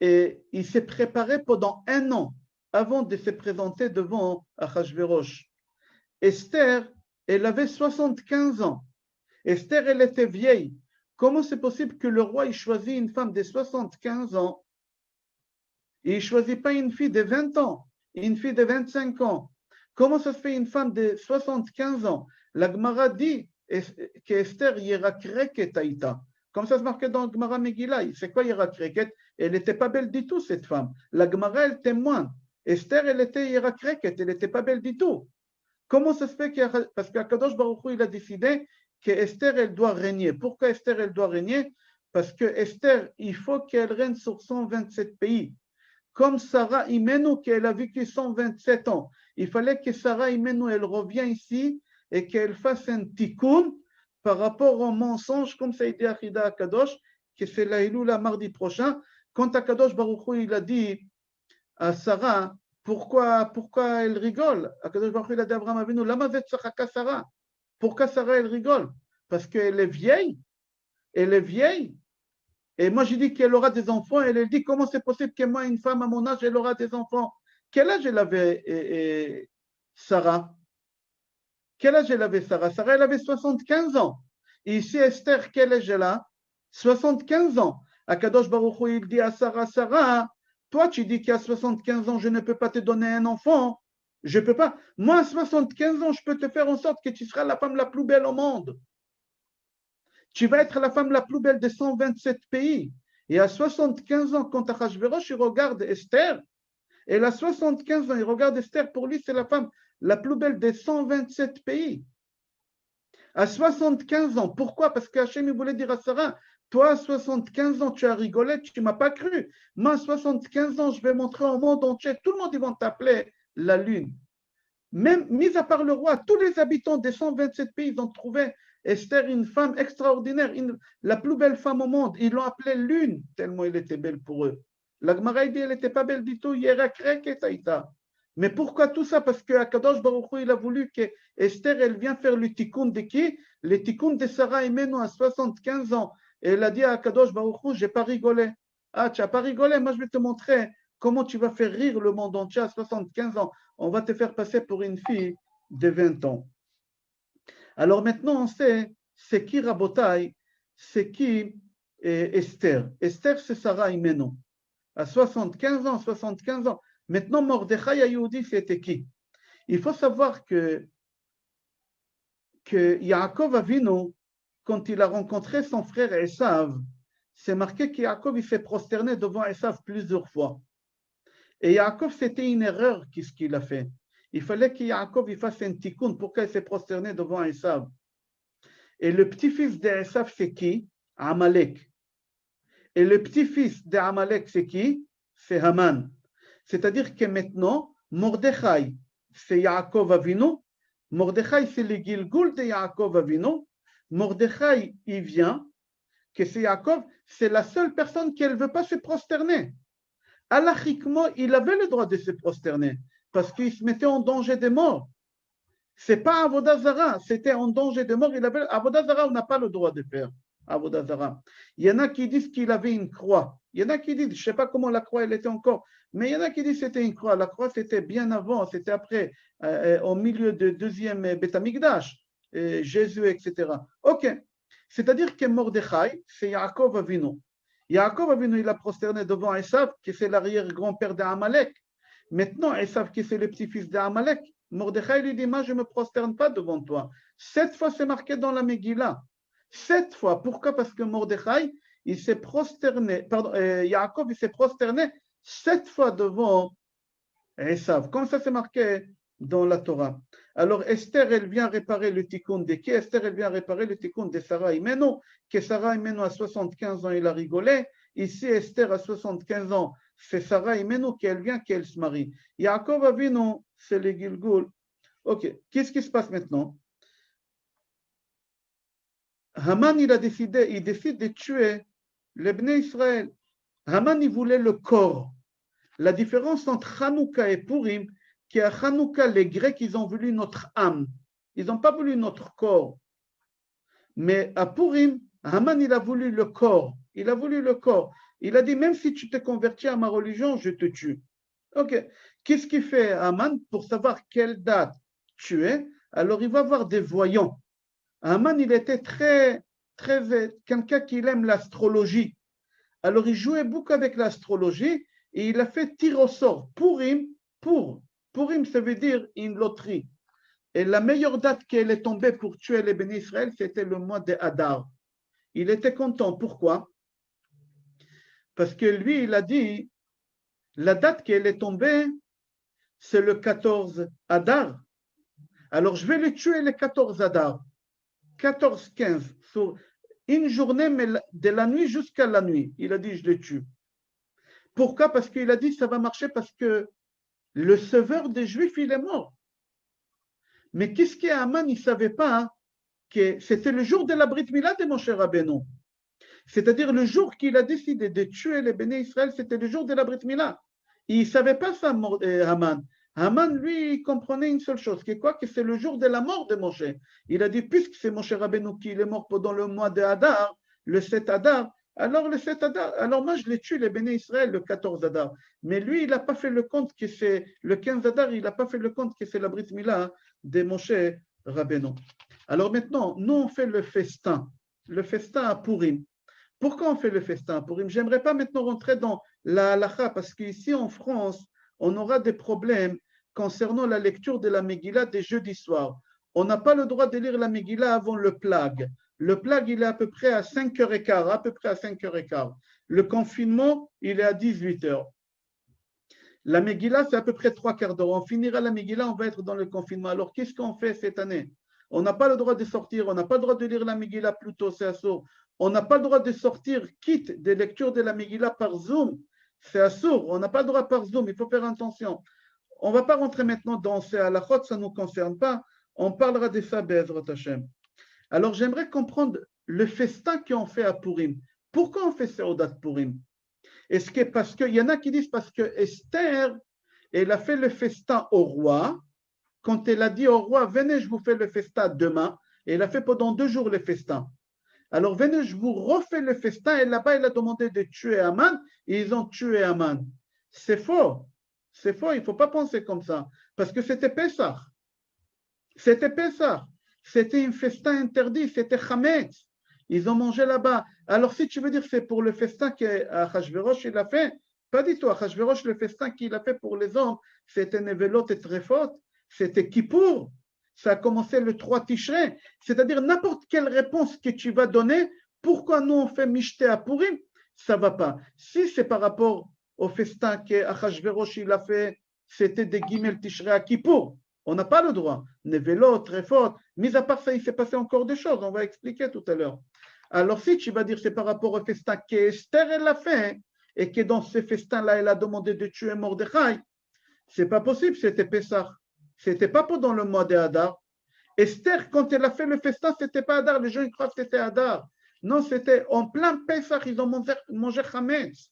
et il s'est préparé pendant 1 an avant de se présenter devant Achashverosh. Esther, elle avait 75 ans. Esther, elle était vieille. Comment c'est possible que le roi il choisit une femme de 75 ans et il ne choisit pas une fille de 20 ans, une fille de 25 ans? Comment ça se fait une femme de 75 ans? La Gemara dit qu'Esther ira kreket aïta. Comme ça se marquait dans Gemara Megillah. C'est quoi ira kreket? Elle n'était pas belle du tout, cette femme. La Gemara, elle témoigne. Esther, elle était ira kreket, elle n'était pas belle du tout. Comment ça se fait parce qu'Akadosh Baruch Hu, il a décidé qu'Esther, elle doit régner. Pourquoi Esther, elle doit régner? Parce que Esther, il faut qu'elle règne sur 127 pays. Comme Sarah Imenu, qu'elle a vécu 127 ans. Il fallait que Sarah Imenu, elle revienne ici et qu'elle fasse un tikkun par rapport au mensonge, comme ça a été Achida Akadosh, que c'est la Iloula mardi prochain. Quand Akadosh Baruch Hu, il a dit à Sarah, pourquoi elle rigole? Akadosh Baruch Hu, il a dit à Abraham Avinu, lama vetzachaka Sarah? Pourquoi Sarah, elle rigole? Parce qu'elle est vieille. Elle est vieille. Et moi, j'ai dit qu'elle aura des enfants. Elle dit, comment c'est possible que moi, une femme à mon âge, elle aura des enfants? Quel âge elle avait, Sarah? Quel âge elle avait, Sarah? Sarah, elle avait 75 ans. Et ici, Esther, quel âge elle a? 75 ans. Akadosh Baruch Hu, il dit à Sarah, Sarah, toi, tu dis qu'à 75 ans, je ne peux pas te donner un enfant. Je ne peux pas. Moi, à 75 ans, je peux te faire en sorte que tu seras la femme la plus belle au monde. Tu vas être la femme la plus belle des 127 pays. Et à 75 ans, quand Achashverosh, il regarde Esther, elle a 75 ans, il regarde Esther, pour lui, c'est la femme la plus belle des 127 pays. À 75 ans, pourquoi? Parce qu'Hachem, il voulait dire à Sarah, toi, à 75 ans, tu as rigolé, tu ne m'as pas cru. Moi, à 75 ans, je vais montrer au monde entier, tout le monde, ils vont t'appeler la lune. Même, mis à part le roi, tous les habitants des 127 pays, ils ont trouvé Esther une femme extraordinaire, la plus belle femme au monde. Ils l'ont appelée lune, tellement elle était belle pour eux. La Gemara dit, elle n'était pas belle du tout. Mais pourquoi tout ça? Parce que Akadosh Baruch Hu, il a voulu que Esther, elle vient faire le tikkun de qui? Le tikkun de Sarah Imenu à 75 ans. Et elle a dit à Akadosh Baruch Hu, j'ai pas rigolé. Ah, tu n'as pas rigolé? Moi, je vais te montrer comment tu vas faire rire le monde entier à 75 ans. On va te faire passer pour une fille de 20 ans. Alors maintenant, on sait, c'est qui Rabotai, c'est qui Esther. Esther, c'est Sarah Imenu. À 75 ans, 75 ans. Maintenant, Mordechai Ayoudi, c'était qui? Il faut savoir que Yaakov Avinu, quand il a rencontré son frère Esav, c'est marqué que Yaakov il s'est prosterné devant Esav plusieurs fois. Et Yaakov, c'était une erreur qu'est-ce qu'il a fait. Il fallait que Yaakov il fasse un tikkun. Pourquoi il s'est prosterné devant Esav? Et le petit-fils d'Esav, c'est qui? Amalek. Et le petit-fils d'Amalek, c'est qui? C'est Haman. C'est-à-dire que maintenant, Mordechai, c'est Yaakov Avinu. Mordechai, c'est le Gilgul de Yaakov Avinu. Mordechai, il vient, que c'est Yaakov, c'est la seule personne qui ne veut pas se prosterner. Alachiquement, il avait le droit de se prosterner parce qu'il se mettait en danger de mort. Ce n'est pas Avodah Zara, c'était en danger de mort. Avodah Zara, on n'a pas le droit de faire Avodah Zara. Il y en a qui disent qu'il avait une croix. Il y en a qui disent, je ne sais pas comment la croix elle était encore, mais il y en a qui disent que c'était une croix. La croix, c'était bien avant, c'était après, au milieu du deuxième Beth Amikdash, Jésus, etc. Ok. C'est-à-dire que Mordechai, c'est Yaakov Avinu. Yaakov Avinu, il a prosterné devant Esav, qui c'est l'arrière-grand-père d'Amalek. Maintenant, Esav, qui c'est le petit-fils d'Amalek, Mordechai lui dit, moi, je ne me prosterne pas devant toi. 7 fois, c'est marqué dans la Megillah. 7 fois. Pourquoi? Parce que Mordechai, il s'est prosterné, pardon, Yaakov, il s'est prosterné 7 fois devant Esav. Comme ça, c'est marqué dans la Torah. Alors, Esther, elle vient réparer le tikkun de qui? Esther, elle vient réparer le tikkun de Sarah Imenu, que Sarah Imenu à 75 ans, il a rigolé. Ici, Esther à 75 ans, c'est Sarah Imenu qu'elle vient, qu'elle se marie. Yaakov Avinu, c'est le Gilgul. Ok, qu'est-ce qui se passe maintenant? Haman, il décide de tuer les Bnei Israël. Haman, il voulait le corps. La différence entre Hanouka et Purim, qu'à Hanouka, les Grecs, ils ont voulu notre âme. Ils n'ont pas voulu notre corps. Mais à Purim, Haman, il a voulu le corps. Il a voulu le corps. Il a dit, même si tu te convertis à ma religion, je te tue. Ok. Qu'est-ce qu'il fait Haman pour savoir quelle date tu es? Alors, il va voir des voyants. Haman, il était quelqu'un qui aime l'astrologie. Alors, il jouait beaucoup avec l'astrologie et il a fait tir au sort. Purim, ça veut dire une loterie. Et la meilleure date qu'elle est tombée pour tuer les bénis Israël, c'était le mois de Hadar. Il était content. Pourquoi? Parce que lui, il a dit, la date qu'elle est tombée, c'est le 14 Hadar. Alors, je vais les tuer le 14 Hadar. 14-15, sur une journée, mais de la nuit jusqu'à la nuit. Il a dit, je les tue. Pourquoi? Parce qu'il a dit, ça va marcher parce que le sauveur des Juifs, il est mort. Mais qu'est-ce qu'il y a Haman? Il ne savait pas hein, que c'était le jour de la Brit Mila de Moshe Rabbeinu. C'est-à-dire le jour qu'il a décidé de tuer les bénis Israël, c'était le jour de la Brit Mila. Il ne savait pas ça, Haman. Haman, lui, il comprenait une seule chose, qui est quoi? Que c'est le jour de la mort de Moshe. Il a dit, puisque c'est Moshe Rabbeinu qui est mort pendant le mois de Hadar, le 7 Hadar, alors le 7 Hadar, alors moi je l'ai tué, les bénis Israël, le 14 Hadar. Mais lui, il n'a pas fait le compte que c'est le 15 Hadar, il n'a pas fait le compte que c'est la Brit Mila de Moshe Rabbeinu. Alors maintenant, nous on fait le festin à Purim. Pourquoi on fait le festin à Purim? J'aimerais pas maintenant rentrer dans la halakha, parce qu'ici en France, on aura des problèmes concernant la lecture de la Megillah des jeudis soirs. On n'a pas le droit de lire la Megillah avant le plag. Le plag, il est à peu près à 5h15, à peu près à 5h15. Le confinement, il est à 18h. La Megillah, c'est à peu près 3/4 d'heure. On finira la Megillah, on va être dans le confinement. Alors, qu'est-ce qu'on fait cette année? On n'a pas le droit de sortir, on n'a pas le droit de lire la Megillah plus tôt, c'est assourd. On n'a pas le droit de sortir, quitte des lectures de la Megillah par Zoom, c'est assourd. On n'a pas le droit par Zoom, il faut faire attention. On ne va pas rentrer maintenant dans ces halakhot, ça ne nous concerne pas. On parlera de ça, Be'ezrat Hashem. Alors, j'aimerais comprendre le festin qu'on fait à Purim. Pourquoi on fait Seudat Purim? Est-ce que parce qu'il y en a qui disent parce que Esther, elle a fait le festin au roi, quand elle a dit au roi, venez, je vous fais le festin demain, et elle a fait pendant 2 jours le festin. Alors venez, je vous refais le festin, et là-bas, elle a demandé de tuer Haman, et ils ont tué Haman. C'est faux, il ne faut pas penser comme ça, parce que c'était Pessah. C'était un festin interdit, c'était Chametz. Ils ont mangé là-bas. Alors, si tu veux dire que c'est pour le festin qu'Achashverosh il a fait, pas du tout. Achashverosh, le festin qu'il a fait pour les hommes, c'était Nevelot et Trefot, c'était Kippour. Ça a commencé le 3 Tishrei. C'est-à-dire, n'importe quelle réponse que tu vas donner, pourquoi nous on fait Mishté à Purim, ça ne va pas. Si c'est par rapport au festin qu'Achashverosh il a fait, c'était des Gimel Tishrei à Kippour. On n'a pas le droit. Nevelot, Trefot, mis à part ça, il s'est passé encore des choses, on va expliquer tout à l'heure. Alors si tu vas dire c'est par rapport au festin qu'Esther elle a fait, et que dans ce festin-là, elle a demandé de tuer Mordechai, c'est pas possible, c'était Pessah. C'était pas pendant le mois de Hadar. Esther, quand elle a fait le festin, c'était pas Hadar, les gens ils croient que c'était Hadar. Non, c'était en plein Pessah, ils ont mangé Chametz.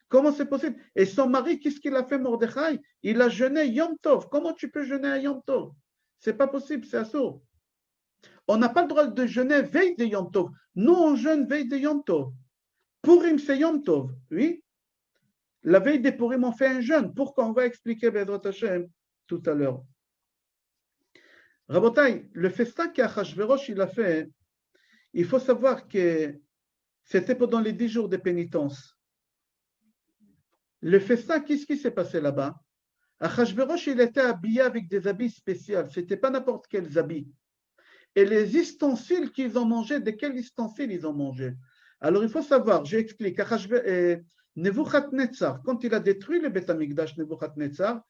Comment c'est possible? Et son mari, qu'est-ce qu'il a fait, Mordechai? Il a jeûné Yom Tov. Comment tu peux jeûner à Yom Tov? C'est pas possible, c'est assourd. On n'a pas le droit de jeûner veille de Yom Tov. Nous, on jeûne veille de Yom Tov. Purim, c'est Yom Tov, oui. La veille des Purim, on fait un jeûne. Pourquoi? On va expliquer Bezrat Hashem tout à l'heure. Rabotai, le festin qu'Achashverosh il a fait, il faut savoir que c'était pendant les 10 jours de pénitence. Le festin, qu'est-ce qui s'est passé là-bas? Achashverosh, il était habillé avec des habits spéciaux. Ce n'était pas n'importe quels habits. Et les ustensiles qu'ils ont mangés, de quels ustensiles ils ont mangé? Alors, il faut savoir, j'explique. Nebuchadnezzar, quand il a détruit le Beth Amikdash, Nebuchadnezzar,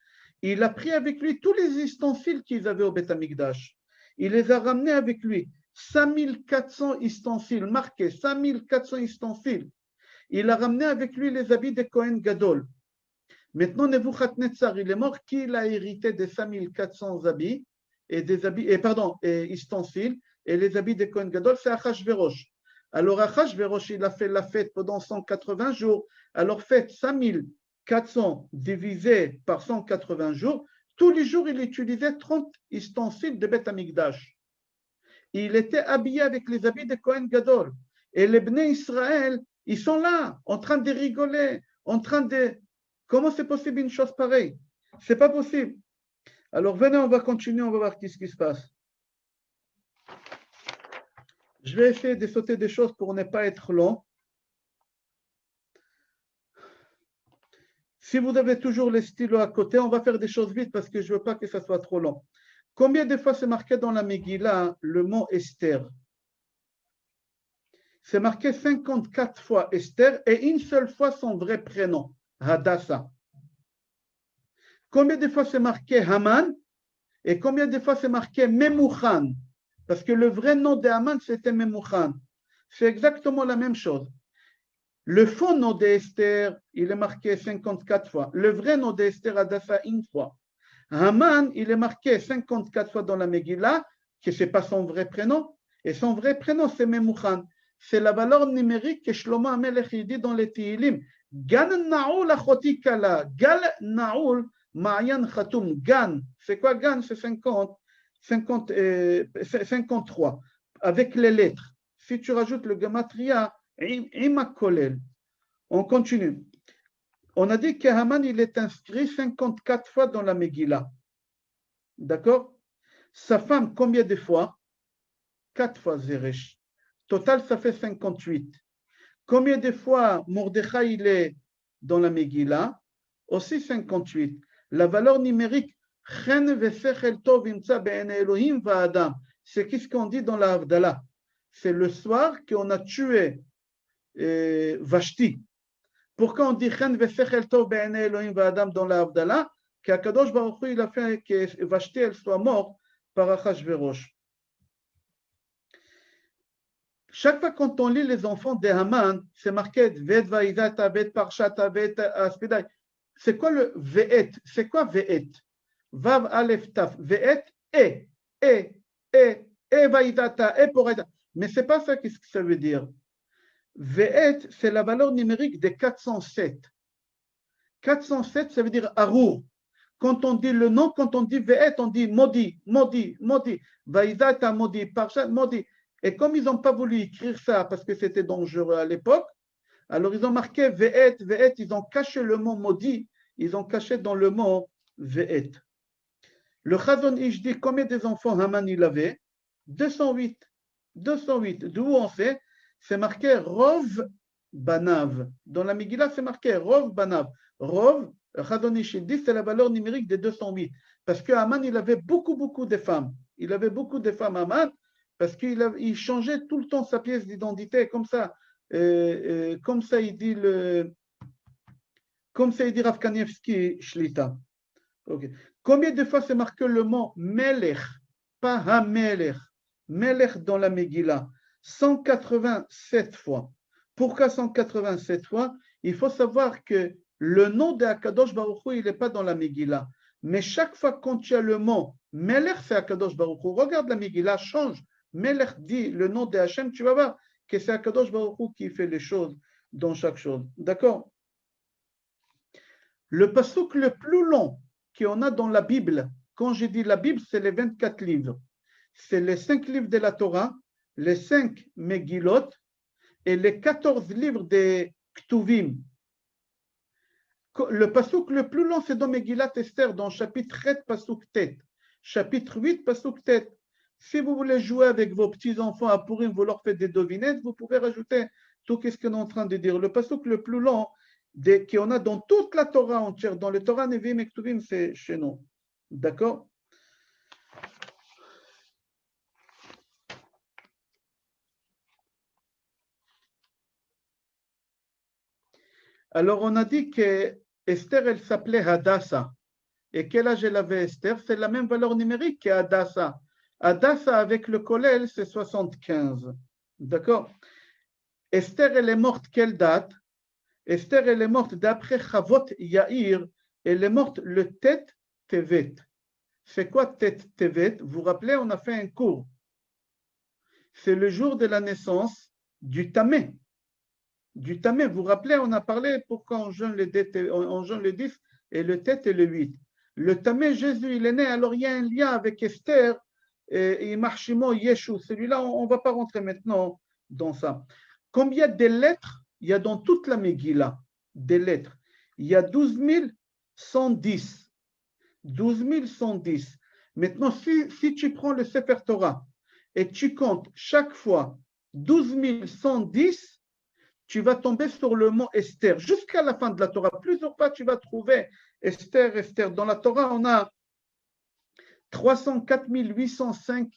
il a pris avec lui tous les ustensiles qu'ils avaient au Beth Amikdash. Il les a ramenés avec lui. 5400 ustensiles, marqués, 5400 ustensiles. Il a ramené avec lui les habits de Kohen Gadol. Maintenant, Nebuchadnezzar, il est mort. Qui l'a hérité des 5400 habits et des habits, ustensiles et les habits de Kohen Gadol? C'est Achashverosh. Alors, Achashverosh, il a fait la fête pendant 180 jours. Alors, faites 5400 divisé par 180 jours. Tous les jours, il utilisait 30 ustensiles de Beth Amikdash. Il était habillé avec les habits de Kohen Gadol. Et les Bnei Israël, ils sont là, en train de rigoler, en train de Comment c'est possible une chose pareille? C'est pas possible. Alors venez, on va continuer, on va voir ce qui se passe. Je vais essayer de sauter des choses pour ne pas être long. Si vous avez toujours les stylos à côté, on va faire des choses vite parce que je ne veux pas que ça soit trop long. Combien de fois c'est marqué dans la Megillah le mot Esther? C'est marqué 54 fois Esther et une seule fois son vrai prénom, Hadassah. Combien de fois c'est marqué Haman et combien de fois c'est marqué Memouchan? Parce que le vrai nom de Haman c'était Memouchan. C'est exactement la même chose. Le faux nom d'Esther, il est marqué 54 fois. Le vrai nom d'Esther Hadassah, une fois. Haman, il est marqué 54 fois dans la Megillah, que ce n'est pas son vrai prénom. Et son vrai prénom, c'est Memouchan. C'est la valeur numérique que Shlomo Amelech dit dans les Tehillim. Gan Naoul achoti kala. Gal Naoul ma'ayan chatoum. Gan. C'est quoi Gan? C'est 53. Avec les lettres. Si tu rajoutes le gematria, Imakolel. On continue. On a dit que Haman, il est inscrit 54 fois dans la Megillah. D'accord? Sa femme, combien de fois? 4 fois Zeresh. Total, ça fait 58. Combien de fois Mordechai, il est dans la Megillah? Aussi 58. La valeur numérique, c'est qu'est-ce qu'on dit dans la Havdalah? C'est le soir qu'on a tué Vashti. Pourquoi on dit Chen v'sechel tov be'enei Elohim va'adam dans la Havdalah? Qu'Akadosh Baruch Hu, il a fait que Vashti elle soit morte par Achashverosh. Chaque fois quand on lit les enfants de Haman, c'est marqué Ved Vaïdata, Ved Parshata, Ved Aspidai. C'est quoi le Ve'et? C'est quoi Ve'et? Vav Aleph Taf. Ve'et et Vaïdata, et Poraïda. Mais c'est pas ça qu'est-ce que ça veut dire. Ve'et, c'est la valeur numérique de 407. 407, ça veut dire Arour. Quand on dit le nom, quand on dit Ve'et, on dit Modi, Modi, Modi. Vaïdata, Modi, Parchat, Modi. Et comme ils n'ont pas voulu écrire ça parce que c'était dangereux à l'époque, alors ils ont marqué Ve'et, Ve'et, ils ont caché le mot maudit, ils ont caché dans le mot Ve'et. Le Chazon Ish dit combien des enfants Haman il avait? 208. 208. D'où on sait? C'est marqué Rov Banav. Dans la Megillah, c'est marqué Rov Banav. Rov, Chazon Ish dit, c'est la valeur numérique des 208. Parce que Haman, il avait beaucoup de femmes. Il avait beaucoup de femmes, Haman, parce qu'il changeait tout le temps sa pièce d'identité, comme ça il dit Rav Kanievski Shlita. Okay. Combien de fois c'est marqué le mot Melech, pas Hamelech, Melech dans la Megillah? 187 fois. Pourquoi 187 fois? Il faut savoir que le nom de Akadosh Baruch Hu, il n'est pas dans la Megillah. Mais chaque fois quand tu as le mot Melech, c'est Akadosh Baruch Hu. Regarde la Megillah, change. Melech dit le nom de Hachem, tu vas voir que c'est Akadosh Baruch Hu qui fait les choses dans chaque chose. D'accord? Le passouk le plus long qu'on a dans la Bible, quand j'ai dit la Bible, c'est les 24 livres. C'est les 5 livres de la Torah, les 5 Megillot et les 14 livres des Ktuvim. Le passouk le plus long, c'est dans Megillat Esther, dans chapitre 7, passouk Tet. Chapitre 8, passouk Tet. Si vous voulez jouer avec vos petits-enfants à Purim, vous leur faites des devinettes, vous pouvez rajouter tout ce qu'on est en train de dire. Le passouk le plus long qu'on a dans toute la Torah entière, dans le Torah Nevi'im et Ktuvim, c'est chez nous. D'accord? Alors, on a dit que Esther, elle s'appelait Hadassah. Et quel âge elle avait Esther? C'est la même valeur numérique qu'Hadassah. Hadassah avec le Kollel, c'est 75. D'accord? Esther, elle est morte quelle date? Esther, elle est morte d'après Chavot Yair, elle est morte le Tet Tevet. C'est quoi Tet Tevet? Vous vous rappelez, on a fait un cours. C'est le jour de la naissance du Tamé. Du Tamé, vous vous rappelez, on a parlé pourquoi on jeûne le 10 et le Tet et le 8. Le Tamé, Jésus, il est né, alors il y a un lien avec Esther et Marshimo Yeshua. Celui-là, on ne va pas rentrer maintenant dans ça. Combien de lettres il y a dans toute la Megillah? Des lettres. il y a 12 110. 12 110. Maintenant, si tu prends le Sefer Torah et tu comptes chaque fois 12 110, tu vas tomber sur le mot Esther. Jusqu'à la fin de la Torah, plusieurs fois tu vas trouver Esther, Esther. Dans la Torah, on a 304 805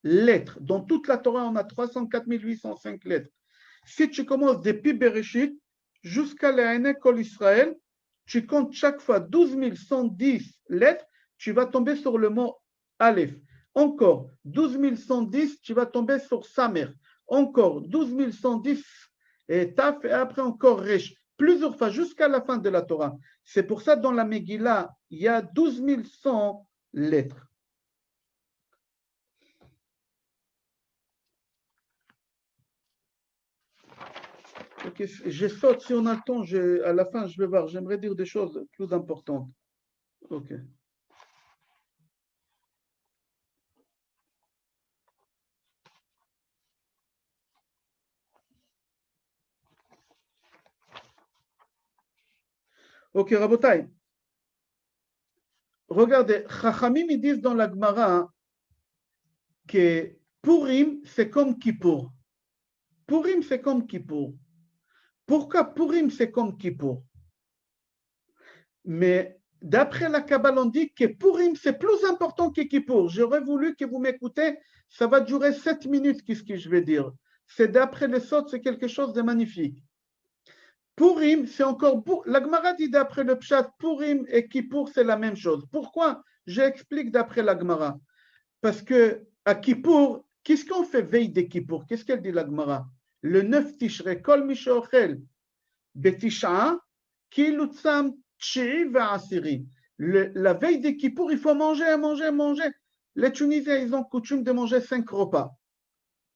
lettres. Dans toute la Torah, on a 304 805 lettres. Si tu commences depuis Bereshit jusqu'à l'Aïné Kol Israël, tu comptes chaque fois 12 110 lettres, tu vas tomber sur le mot Aleph. Encore 12 110, tu vas tomber sur Samer. Encore 12 110 et Taf, et après encore Resh. Plusieurs fois jusqu'à la fin de la Torah. C'est pour ça dans la Megillah, il y a 12 100 lettres. Okay, je saute si on a le temps, à la fin je vais voir, j'aimerais dire des choses plus importantes. Ok. Ok, Rabotai. Regardez, Chachamim, ils disent dans la Gemara que Purim, c'est comme Kippour. Purim, c'est comme Kippour. Pourquoi Purim, c'est comme Kippour? Mais d'après la Kabbale, on dit que Purim, c'est plus important que Kippour. J'aurais voulu que vous m'écoutez, ça va durer 7 minutes, qu'est-ce que je vais dire. C'est d'après les Sot, c'est quelque chose de magnifique. Purim, c'est encore... La Gemara dit d'après le Pshat, Purim et Kippour, c'est la même chose. Pourquoi? J'explique d'après la Gemara. Parce que à Kippour, qu'est-ce qu'on fait veille de Kippour? Qu'est-ce qu'elle dit la Gemara? Le 9 Tishrei, Kol Mishochel, Betisha, Kilutzam, Tshi Va'asiri. La veille de Kippour, il faut manger, manger, manger. Les Tunisiens, ils ont coutume de manger 5 repas.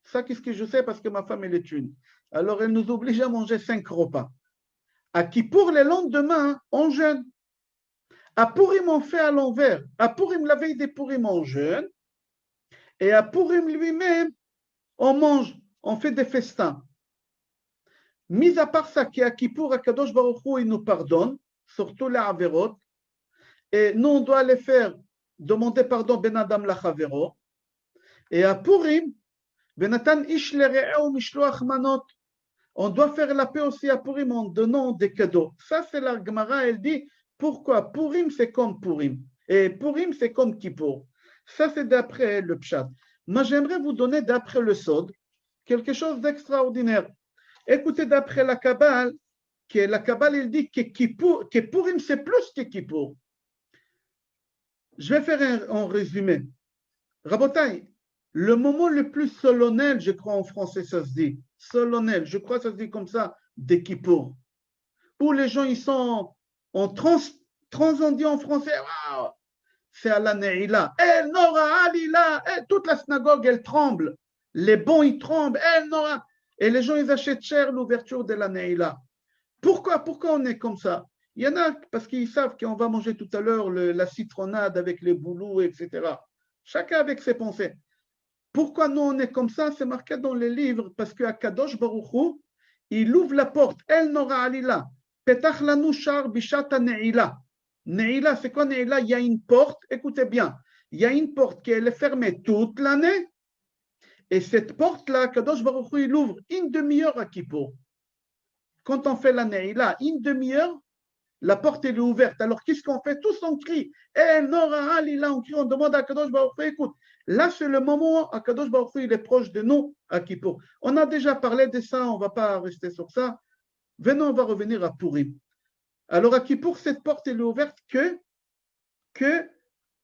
Ça, qu'est-ce que je sais? Parce que ma femme, elle est tune. Alors, elle nous oblige à manger 5 repas. À Kippour, le lendemain, on jeûne. À Purim, on fait à l'envers. À Purim, la veille des Purim, on jeûne. Et à Purim lui-même, on mange, on fait des festins. Mis à part ça, qu'à Kippour, Akadosh Baruch Hu, il nous pardonne, surtout les Averot. Et nous, on doit aller faire, demander pardon Ben Adam la Chavero. Et à Purim, Benatan Ish Lere'eu Mishloach Manot. On doit faire la paix aussi à Purim en donnant des cadeaux. Ça, c'est la Gemara, elle dit, pourquoi Purim, c'est comme Purim. Et Purim, c'est comme Kippour. Ça, c'est d'après le Pshat. Moi, j'aimerais vous donner, d'après le Sod, quelque chose d'extraordinaire. Écoutez, d'après la Kabbale, il dit que Purim, c'est plus que Kippour. Je vais faire un résumé. Rabotai, le moment le plus solennel, je crois en français, ça se dit, solennel, je crois que ça se dit comme ça, de Kippour, où les gens, ils sont en transcendé en français, wow, c'est à la Neila. El Nora Alila, toute la synagogue, elle tremble. Les bons, ils tremblent. El Nora. Et les gens, ils achètent cher l'ouverture de la Neila. Pourquoi on est comme ça? Il y en a parce qu'ils savent qu'on va manger tout à l'heure la citronnade avec les boulous, etc. Chacun avec ses pensées. Pourquoi nous on est comme ça? C'est marqué dans les livres parce que Kadosh Baruch Hu, il ouvre la porte. El Nora Alila. Petach lanu shar bishata ne'ila. Ne'ila, c'est quoi Ne'ila? Il y a une porte, écoutez bien, il y a une porte qui est fermée toute l'année. Et cette porte-là, Kadosh Baruch Hu, il ouvre une demi-heure à Kippour. Quand on fait la Ne'ila, une demi-heure, la porte elle est ouverte. Alors qu'est-ce qu'on fait? Tous on crie. Eh, Nora Alila, on crie, on demande à Kadosh Baruch Hu, écoute, là c'est le moment où Kadosh Baruch Hu, il est proche de nous à Kippour. On a déjà parlé de ça, on ne va pas rester sur ça. Venons, on va revenir à Purim. Alors à Kippour, cette porte elle est ouverte que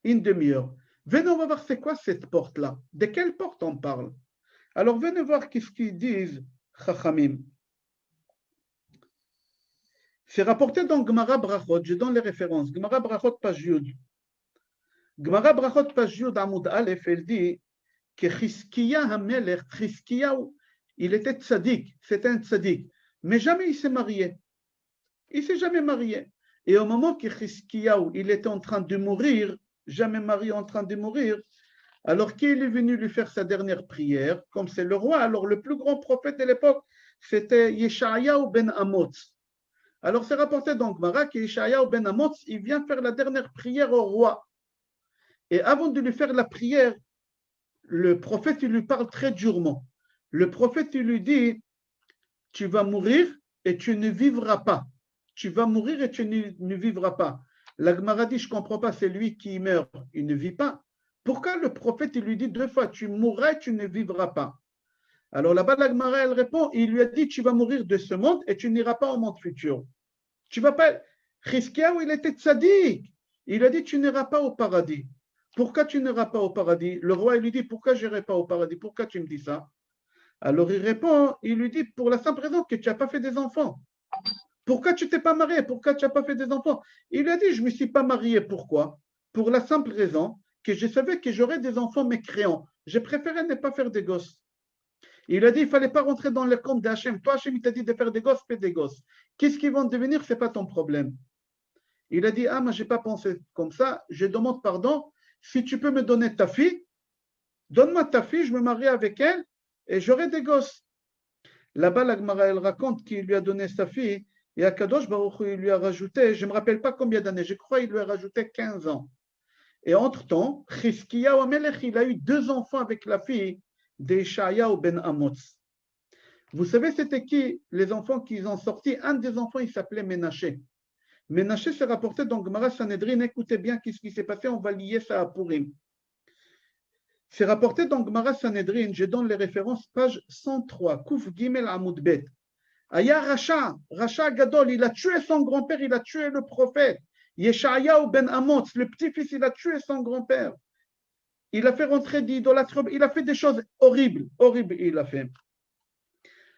une demi-heure. Venez, on va voir c'est quoi cette porte-là. De quelle porte on parle? Alors venez voir qu'est-ce qu'ils disent Chachamim. C'est rapporté dans Gemara Brachot, je donne les références. Gemara Brachot, page Yud. Gemara Brachot, page Yud, Amoud Aleph, elle dit que Chizkiya Hamelech, Chizkiya, il était tzaddik, c'était un tzaddik, mais jamais il s'est marié. Il ne s'est jamais marié. Et au moment que Chizkiyahu, il était en train de mourir, jamais marié en train de mourir, alors qu'il est venu lui faire sa dernière prière, comme c'est le roi, alors le plus grand prophète de l'époque, c'était Yeshayahu ben Amoz. Alors c'est rapporté dans Gemara qu'Ishayahu ben Amoz, il vient faire la dernière prière au roi. Et avant de lui faire la prière, le prophète il lui parle très durement. Le prophète il lui dit, tu vas mourir et tu ne vivras pas. Tu vas mourir et tu ne vivras pas. La Gemara dit, je ne comprends pas, c'est lui qui meurt, il ne vit pas. Pourquoi le prophète il lui dit 2 fois, tu mourras et tu ne vivras pas? Alors là-bas, la Gemara elle répond, il lui a dit, tu vas mourir de ce monde et tu n'iras pas au monde futur. Tu vas pas. Chizkiyahu, il était tzaddik. Il a dit, tu n'iras pas au paradis. Pourquoi tu n'iras pas au paradis? Le roi il lui dit, pourquoi je n'irai pas au paradis? Pourquoi tu me dis ça? Alors il répond, il lui dit, pour la simple raison que tu n'as pas fait des enfants. Pourquoi tu t'es pas marié? Pourquoi tu n'as pas fait des enfants? Il lui a dit, je ne me suis pas marié. Pourquoi? Pour la simple raison que je savais que j'aurais des enfants mécréants. J'ai préféré ne pas faire des gosses. Il a dit, il ne fallait pas rentrer dans le compte d'Hachem. Toi, Hachem, il t'a dit de faire des gosses, fais des gosses. Qu'est-ce qu'ils vont devenir? Ce n'est pas ton problème. Il a dit, ah, moi, je n'ai pas pensé comme ça. Je demande pardon. Si tu peux me donner ta fille, donne-moi ta fille, je me marie avec elle et j'aurai des gosses. Là-bas, la Gemara, elle raconte qu'il lui a donné sa fille et à Kadosh Baruch Hu, il lui a rajouté, je ne me rappelle pas combien d'années, je crois qu'il lui a rajouté 15 ans. Et entre-temps, Chizkiyahu Amelech, il a eu 2 enfants avec la fille d'Ishayahu ben Amoz. Vous savez, c'était qui les enfants qu'ils ont sortis? Un des enfants, il s'appelait Ménaché. Ménaché s'est rapporté dans Gemara Sanhedrin. Écoutez bien qu'est-ce qui s'est passé, on va lier ça à Purim. C'est rapporté dans Gemara Sanhedrin, je donne les références, page 103, Kouf Gimel Amoud Bet. Aya Racha Gadol, il a tué son grand-père, il a tué le prophète. Yeshayahu ben Amoz, le petit-fils, il a tué son grand-père. Il a fait rentrer d'idolâtre, il a fait des choses horribles, il a fait.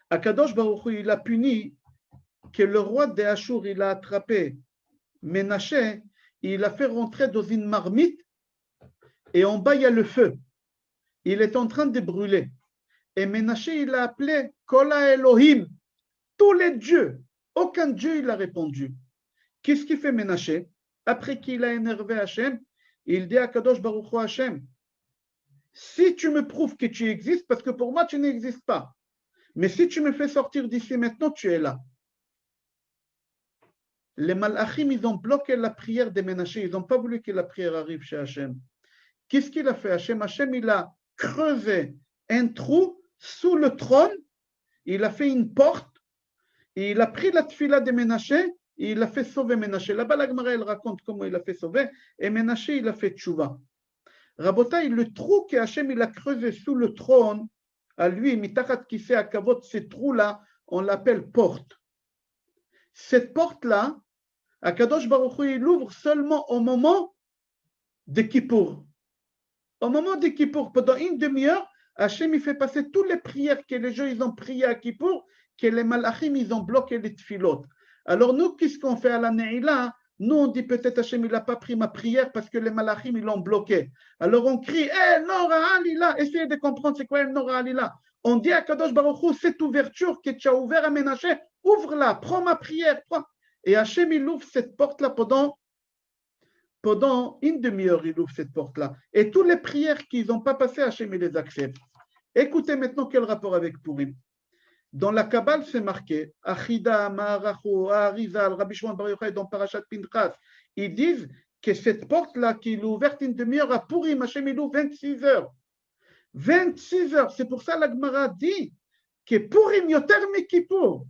Akadosh Baruch Hu, il a puni que le roi des Ashur, il a attrapé Ménaché, il a fait rentrer dans une marmite et en bas il y a le feu. Il est en train de brûler. Et Ménaché, il a appelé Kola Elohim, tous les dieux. Aucun dieu, il a répondu. Qu'est-ce qu'il fait Ménaché? Après qu'il a énervé Hachem, il dit à Kadosh Baruch Hu Hachem, si tu me prouves que tu existes, parce que pour moi, tu n'existes pas, mais si tu me fais sortir d'ici maintenant, tu es là. Les Malachim, ils ont bloqué la prière de Ménaché, ils n'ont pas voulu que la prière arrive chez Hachem. Qu'est-ce qu'il a fait Hachem, il a creusé un trou sous le trône, il a fait une porte, et il a pris la tfila de Ménaché, et il a fait sauver Ménaché. Là-bas, la Gemara, elle raconte comment il a fait sauver, et Ménaché, il a fait tchouva. Rabotai, le trou que Hachem, il a creusé sous le trône, à lui, mitachat kissé à kavot, ce trou-là, on l'appelle porte. Cette porte-là, Akadosh Baruch Hu, il ouvre seulement au moment de Kippour. Au moment de Kippour, pendant une demi-heure, Hachem, il fait passer toutes les prières que les gens ils ont priées à Kippour, que les malachim, ils ont bloqué les tfilot. Alors nous, qu'est-ce qu'on fait à la Neila? Nous, on dit peut-être Hachem, il n'a pas pris ma prière parce que les malachim, ils l'ont bloqué. Alors on crie, Nora Alila, essayez de comprendre c'est quoi Nora Alila. On dit à Kadosh Baruch Hu, cette ouverture que tu as ouverte à Ménaché, ouvre-la, prends ma prière. Prends. Et Hachem, il ouvre cette porte-là pendant une demi-heure, il ouvre cette porte-là. Et toutes les prières qu'ils n'ont pas passées, Hachem, il les accepte. Écoutez maintenant quel rapport avec Purim. Dans la Kabbale, c'est marqué, Achida, Maharacho, Aharizal, Rabbi Shimon Bar Yochai, dans Parashat Pinchas, ils disent que cette porte-là, qu'il est ouverte une demi-heure à Purim, Hachem, il ouvre 26 heures. 26 heures, c'est pour ça la Gemara dit que Purim, yoter mi Kippour.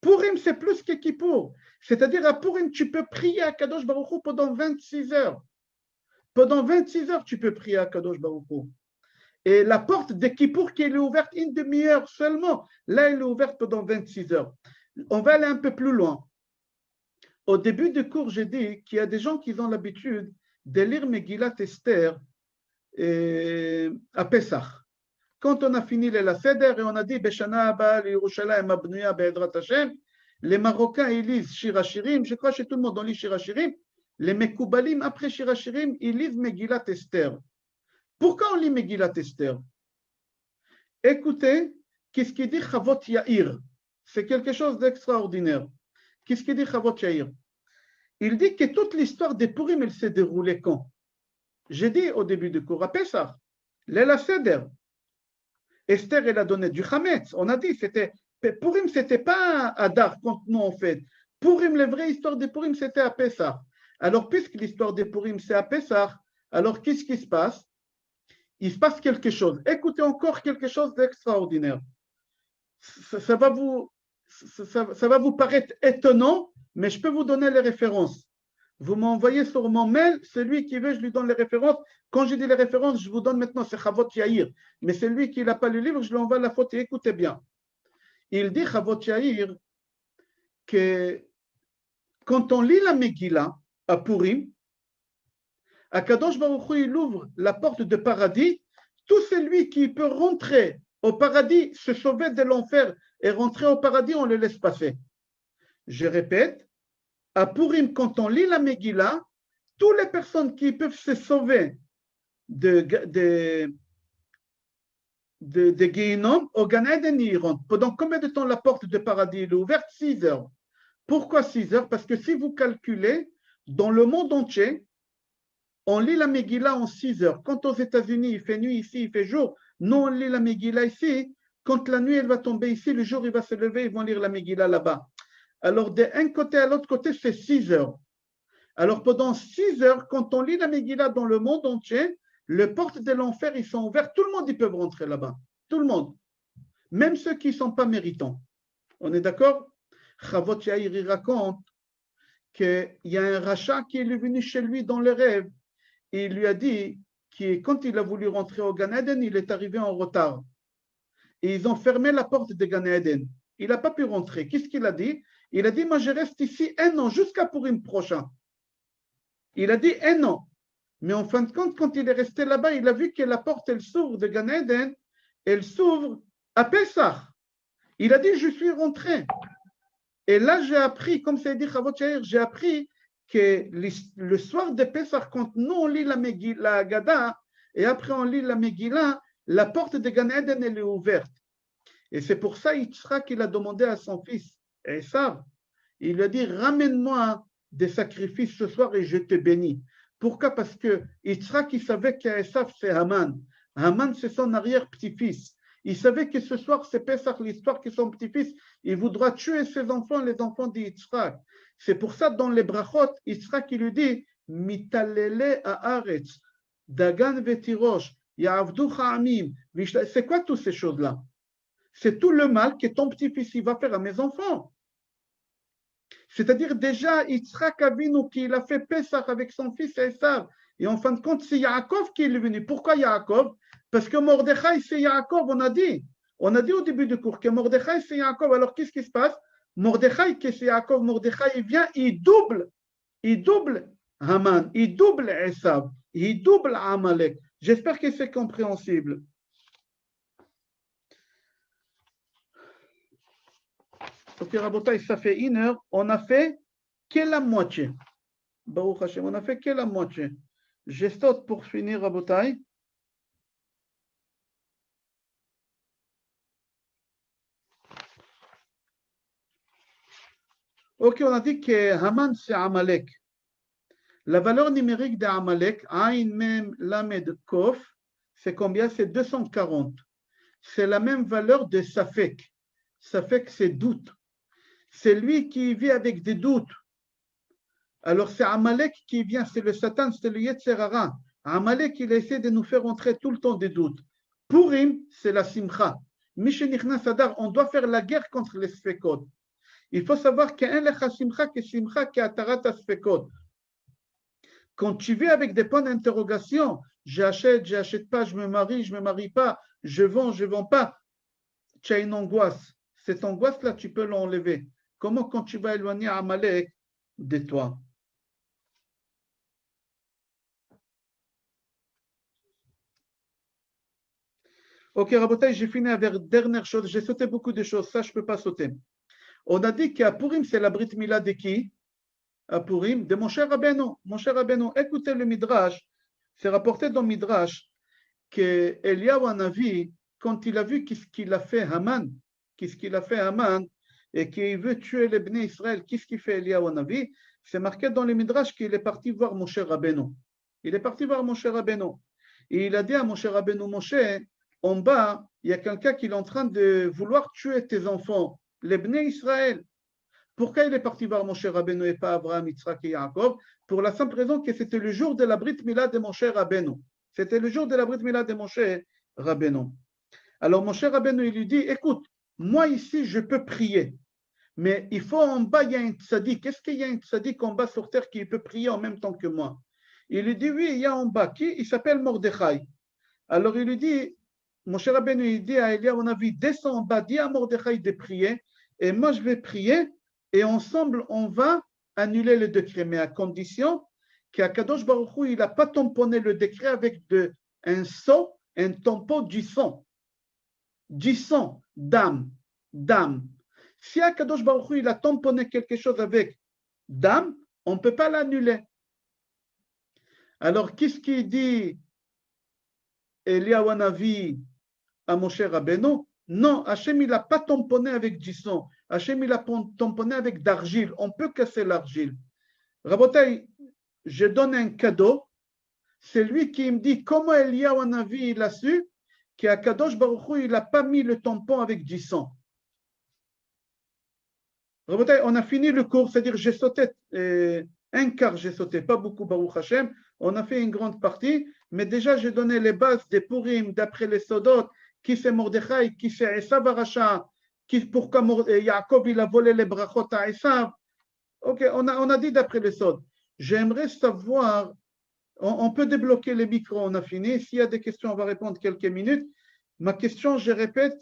Purim, c'est plus que Kippour. C'est-à-dire, à Purim, tu peux prier à Kadosh Baruch Hu pendant 26 heures. Pendant 26 heures, tu peux prier à Kadosh Baruch Hu. Et la porte de Kippour, qui est ouverte une demi-heure seulement, là, elle est ouverte pendant 26 heures. On va aller un peu plus loin. Au début du cours, j'ai dit qu'il y a des gens qui ont l'habitude de lire Megillat Esther à Pessah. Quand on a fini la Seder et on a dit Beshana Abba Yerushalayim Abnuya Be'edrat Hashem, les Marocains ils lisent Shir HaShirim, je crois que tout le monde lit Shir HaShirim, les Mekoubalim après Shir HaShirim, ils lisent Megillat Esther. Pourquoi on lit Megillat Esther? Écoutez, qu'est-ce qu'il dit Chavot Yair? C'est quelque chose d'extraordinaire. Qu'est-ce qu'il dit Chavot Yair? Il dit que toute l'histoire des Purim, elle s'est déroulée quand? J'ai dit au début du cours à Pessah, Léla Seder. Esther, elle a donné du Hametz. On a dit, Purim, ce n'était pas Adar, quand nous on fait. Purim, la vraie histoire de Purim, c'était à Pessah. Alors, puisque l'histoire de Purim, c'est à Pessah, alors qu'est-ce qui se passe? Il se passe quelque chose. Écoutez encore quelque chose d'extraordinaire. Ça va ça va vous paraître étonnant, mais je peux vous donner les références. Vous m'envoyez sur mon mail, celui qui veut, je lui donne les références. Quand je dis les références, je vous donne maintenant, c'est Chavot Yair. Mais celui qui n'a pas le livre, je lui envoie la faute et écoutez bien. Il dit, Chavot Yair, que quand on lit la Megillah à Purim, Akadosh Baruch Hu, il ouvre la porte de paradis. Tout celui qui peut rentrer au paradis, se sauver de l'enfer et rentrer au paradis, on le laisse passer. Je répète, à Purim, quand on lit la Megillah, toutes les personnes qui peuvent se sauver de Guéhinom, au Gan Eden, ils rentrent. Pendant combien de temps la porte de paradis est ouverte? 6 heures. Pourquoi 6 heures? Parce que si vous calculez, dans le monde entier, on lit la Megillah en 6 heures. Quand aux États-Unis, il fait nuit, ici, il fait jour. Nous, on lit la Megillah ici. Quand la nuit, elle va tomber ici, le jour, il va se lever, ils vont lire la Megillah là-bas. Alors, d'un côté à l'autre côté, c'est 6 heures. Alors, pendant 6 heures, quand on lit la Megillah dans le monde entier, les portes de l'enfer, ils sont ouvertes. Tout le monde, ils peuvent rentrer là-bas. Tout le monde. Même ceux qui ne sont pas méritants. On est d'accord? Chavot Yair, il raconte qu'il y a un rachat qui est venu chez lui dans le rêve. Et il lui a dit que quand il a voulu rentrer au Gan Eden, il est arrivé en retard. Et ils ont fermé la porte de Gan Eden. Il n'a pas pu rentrer. Qu'est-ce qu'il a dit? Il a dit, moi je reste ici 1 an, jusqu'à Purim prochain. Il a dit 1 an. Mais en fin de compte, quand il est resté là-bas, il a vu que la porte, elle s'ouvre de Gan Eden, elle s'ouvre à Pessah. Il a dit, je suis rentré. Et là, j'ai appris, comme c'est dit Chavot Yair, j'ai appris que le soir de Pessah, quand nous on lit la Haggadah, et après on lit la Megillah, la porte de Gan Eden, elle est ouverte. Et c'est pour ça Yitzhak, il a demandé à son fils, Esav, il lui a dit, ramène-moi des sacrifices ce soir et je te bénis. Pourquoi? Parce que Yitzhak, il savait qu'Esav, c'est Haman. Haman, c'est son arrière-petit-fils. Il savait que ce soir, c'est Pessah, l'histoire que son petit-fils, il voudra tuer ses enfants, les enfants d'Yitzhak. C'est pour ça, dans les brachot, Yitzhak, il lui dit, Mitalele haaretz, Dagan vetirosh, Ya'avdu ha'amim. C'est quoi toutes ces choses-là? C'est tout le mal que ton petit-fils il va faire à mes enfants. C'est-à-dire déjà, Yitzhak Avinu, qu'il a fait Pessah avec son fils Esav. Et en fin de compte, c'est Yaakov qui est venu. Pourquoi Yaakov? Parce que Mordechai, c'est Yaakov, on a dit. On a dit au début du cours que Mordechai, c'est Yaakov. Alors, qu'est-ce qui se passe? Mordechai, que c'est Yaakov, Mordechai, il vient, il double Haman, il double Esav, il double Amalek. J'espère que c'est compréhensible. Ok, Rabotai, ça fait 1 heure. On a fait que la moitié. Baruch Hashem, on a fait que la moitié. Je saute pour finir, Rabotai. Ok, on a dit que Haman, c'est Amalek. La valeur numérique d'Amalek, Ain Mem Lamed Kof, c'est combien? C'est 240. C'est la même valeur de Safek. Safek, c'est doute. C'est lui qui vit avec des doutes. Alors c'est Amalek qui vient, c'est le Satan, c'est le Yetzerara. Amalek, il essaie de nous faire entrer tout le temps des doutes. Purim, c'est la Simcha. Mishenichna Sadar, on doit faire la guerre contre les Sfekot. Il faut savoir qu'il y a un lecha Simcha qui est Simcha qui est Atarat Sfekot. Quand tu vis avec des points d'interrogation, j'achète pas, je me marie pas, je vends pas, tu as une angoisse. Cette angoisse-là, tu peux l'enlever. Comment quand tu vas éloigner Amalek de toi? Ok, Rabotai, j'ai fini avec la dernière chose. J'ai sauté beaucoup de choses, ça je ne peux pas sauter. On a dit qu'à Purim, c'est la Brit Mila de qui? À Purim, de mon cher Rabbeinu. Mon cher Rabbeinu, écoutez le Midrash. C'est rapporté dans le Midrash que Eliyahu Hanavi, quand il a vu qu'est-ce qu'il a fait Haman, et qu'il veut tuer les Bnei Israël, qu'est-ce qu'il fait Eliyahu Hanavi? C'est marqué dans le Midrash qu'il est parti voir mon cher Rabbeinu. Il est parti voir mon cher Rabbeinu. Et il a dit à mon cher Rabbeinu, Moshe, en bas, il y a quelqu'un qui est en train de vouloir tuer tes enfants, les Bnei Israël. Pourquoi il est parti voir Moshe Rabbeinu et pas Abraham, Yitzhak et Yaakov? Pour la simple raison que c'était le jour de la Brit Mila de Moshe Rabbeinu. C'était le jour de la Brit Mila de Moshe Rabbeinu. Alors Moshe Rabbeinu, il lui dit, écoute, moi ici, je peux prier, mais il faut en bas, il y a un tzaddik. Est-ce qu'il y a un tzaddik en bas sur terre qui peut prier en même temps que moi? Il lui dit, oui, il y a en bas. Qui? Il s'appelle Mordechai. Alors il lui dit, Moshe Rabbeinu, il dit à Eliyahu Hanavi, descends en bas, dis à Mordechai de prier, et moi je vais prier, et ensemble on va annuler le décret, mais à condition qu'Akadosh Baruch Hu, il n'a pas tamponné le décret avec un seau, un tampon du sang, d'âme. Si Akadosh Baruch Hu, il a tamponné quelque chose avec d'âme, on ne peut pas l'annuler. Alors qu'est-ce qu'il dit Eliyahu Hanavi à Moshe Rabbeinu? Non, Hachem il n'a pas tamponné avec du sang. Hachem il a tamponné avec d'argile. On peut casser l'argile. Rabotai, je donne un cadeau. C'est lui qui me dit comment Eliyahu Hanavi il a su qu'Akadosh Baruch Hu il n'a pas mis le tampon avec du sang. Rabotai, on a fini le cours, c'est-à-dire j'ai sauté un quart, j'ai sauté, pas beaucoup Baruch Hashem. On a fait une grande partie, mais déjà j'ai donné les bases des Purim d'après les Sodot. Qui c'est Mordechai, qui c'est Esav Aracha, pourquoi Yaakov il a volé les brachot à Esav. Ok, on a dit d'après les Sod. J'aimerais savoir, on peut débloquer les micros, on a fini. S'il y a des questions, on va répondre quelques minutes. Ma question, je répète,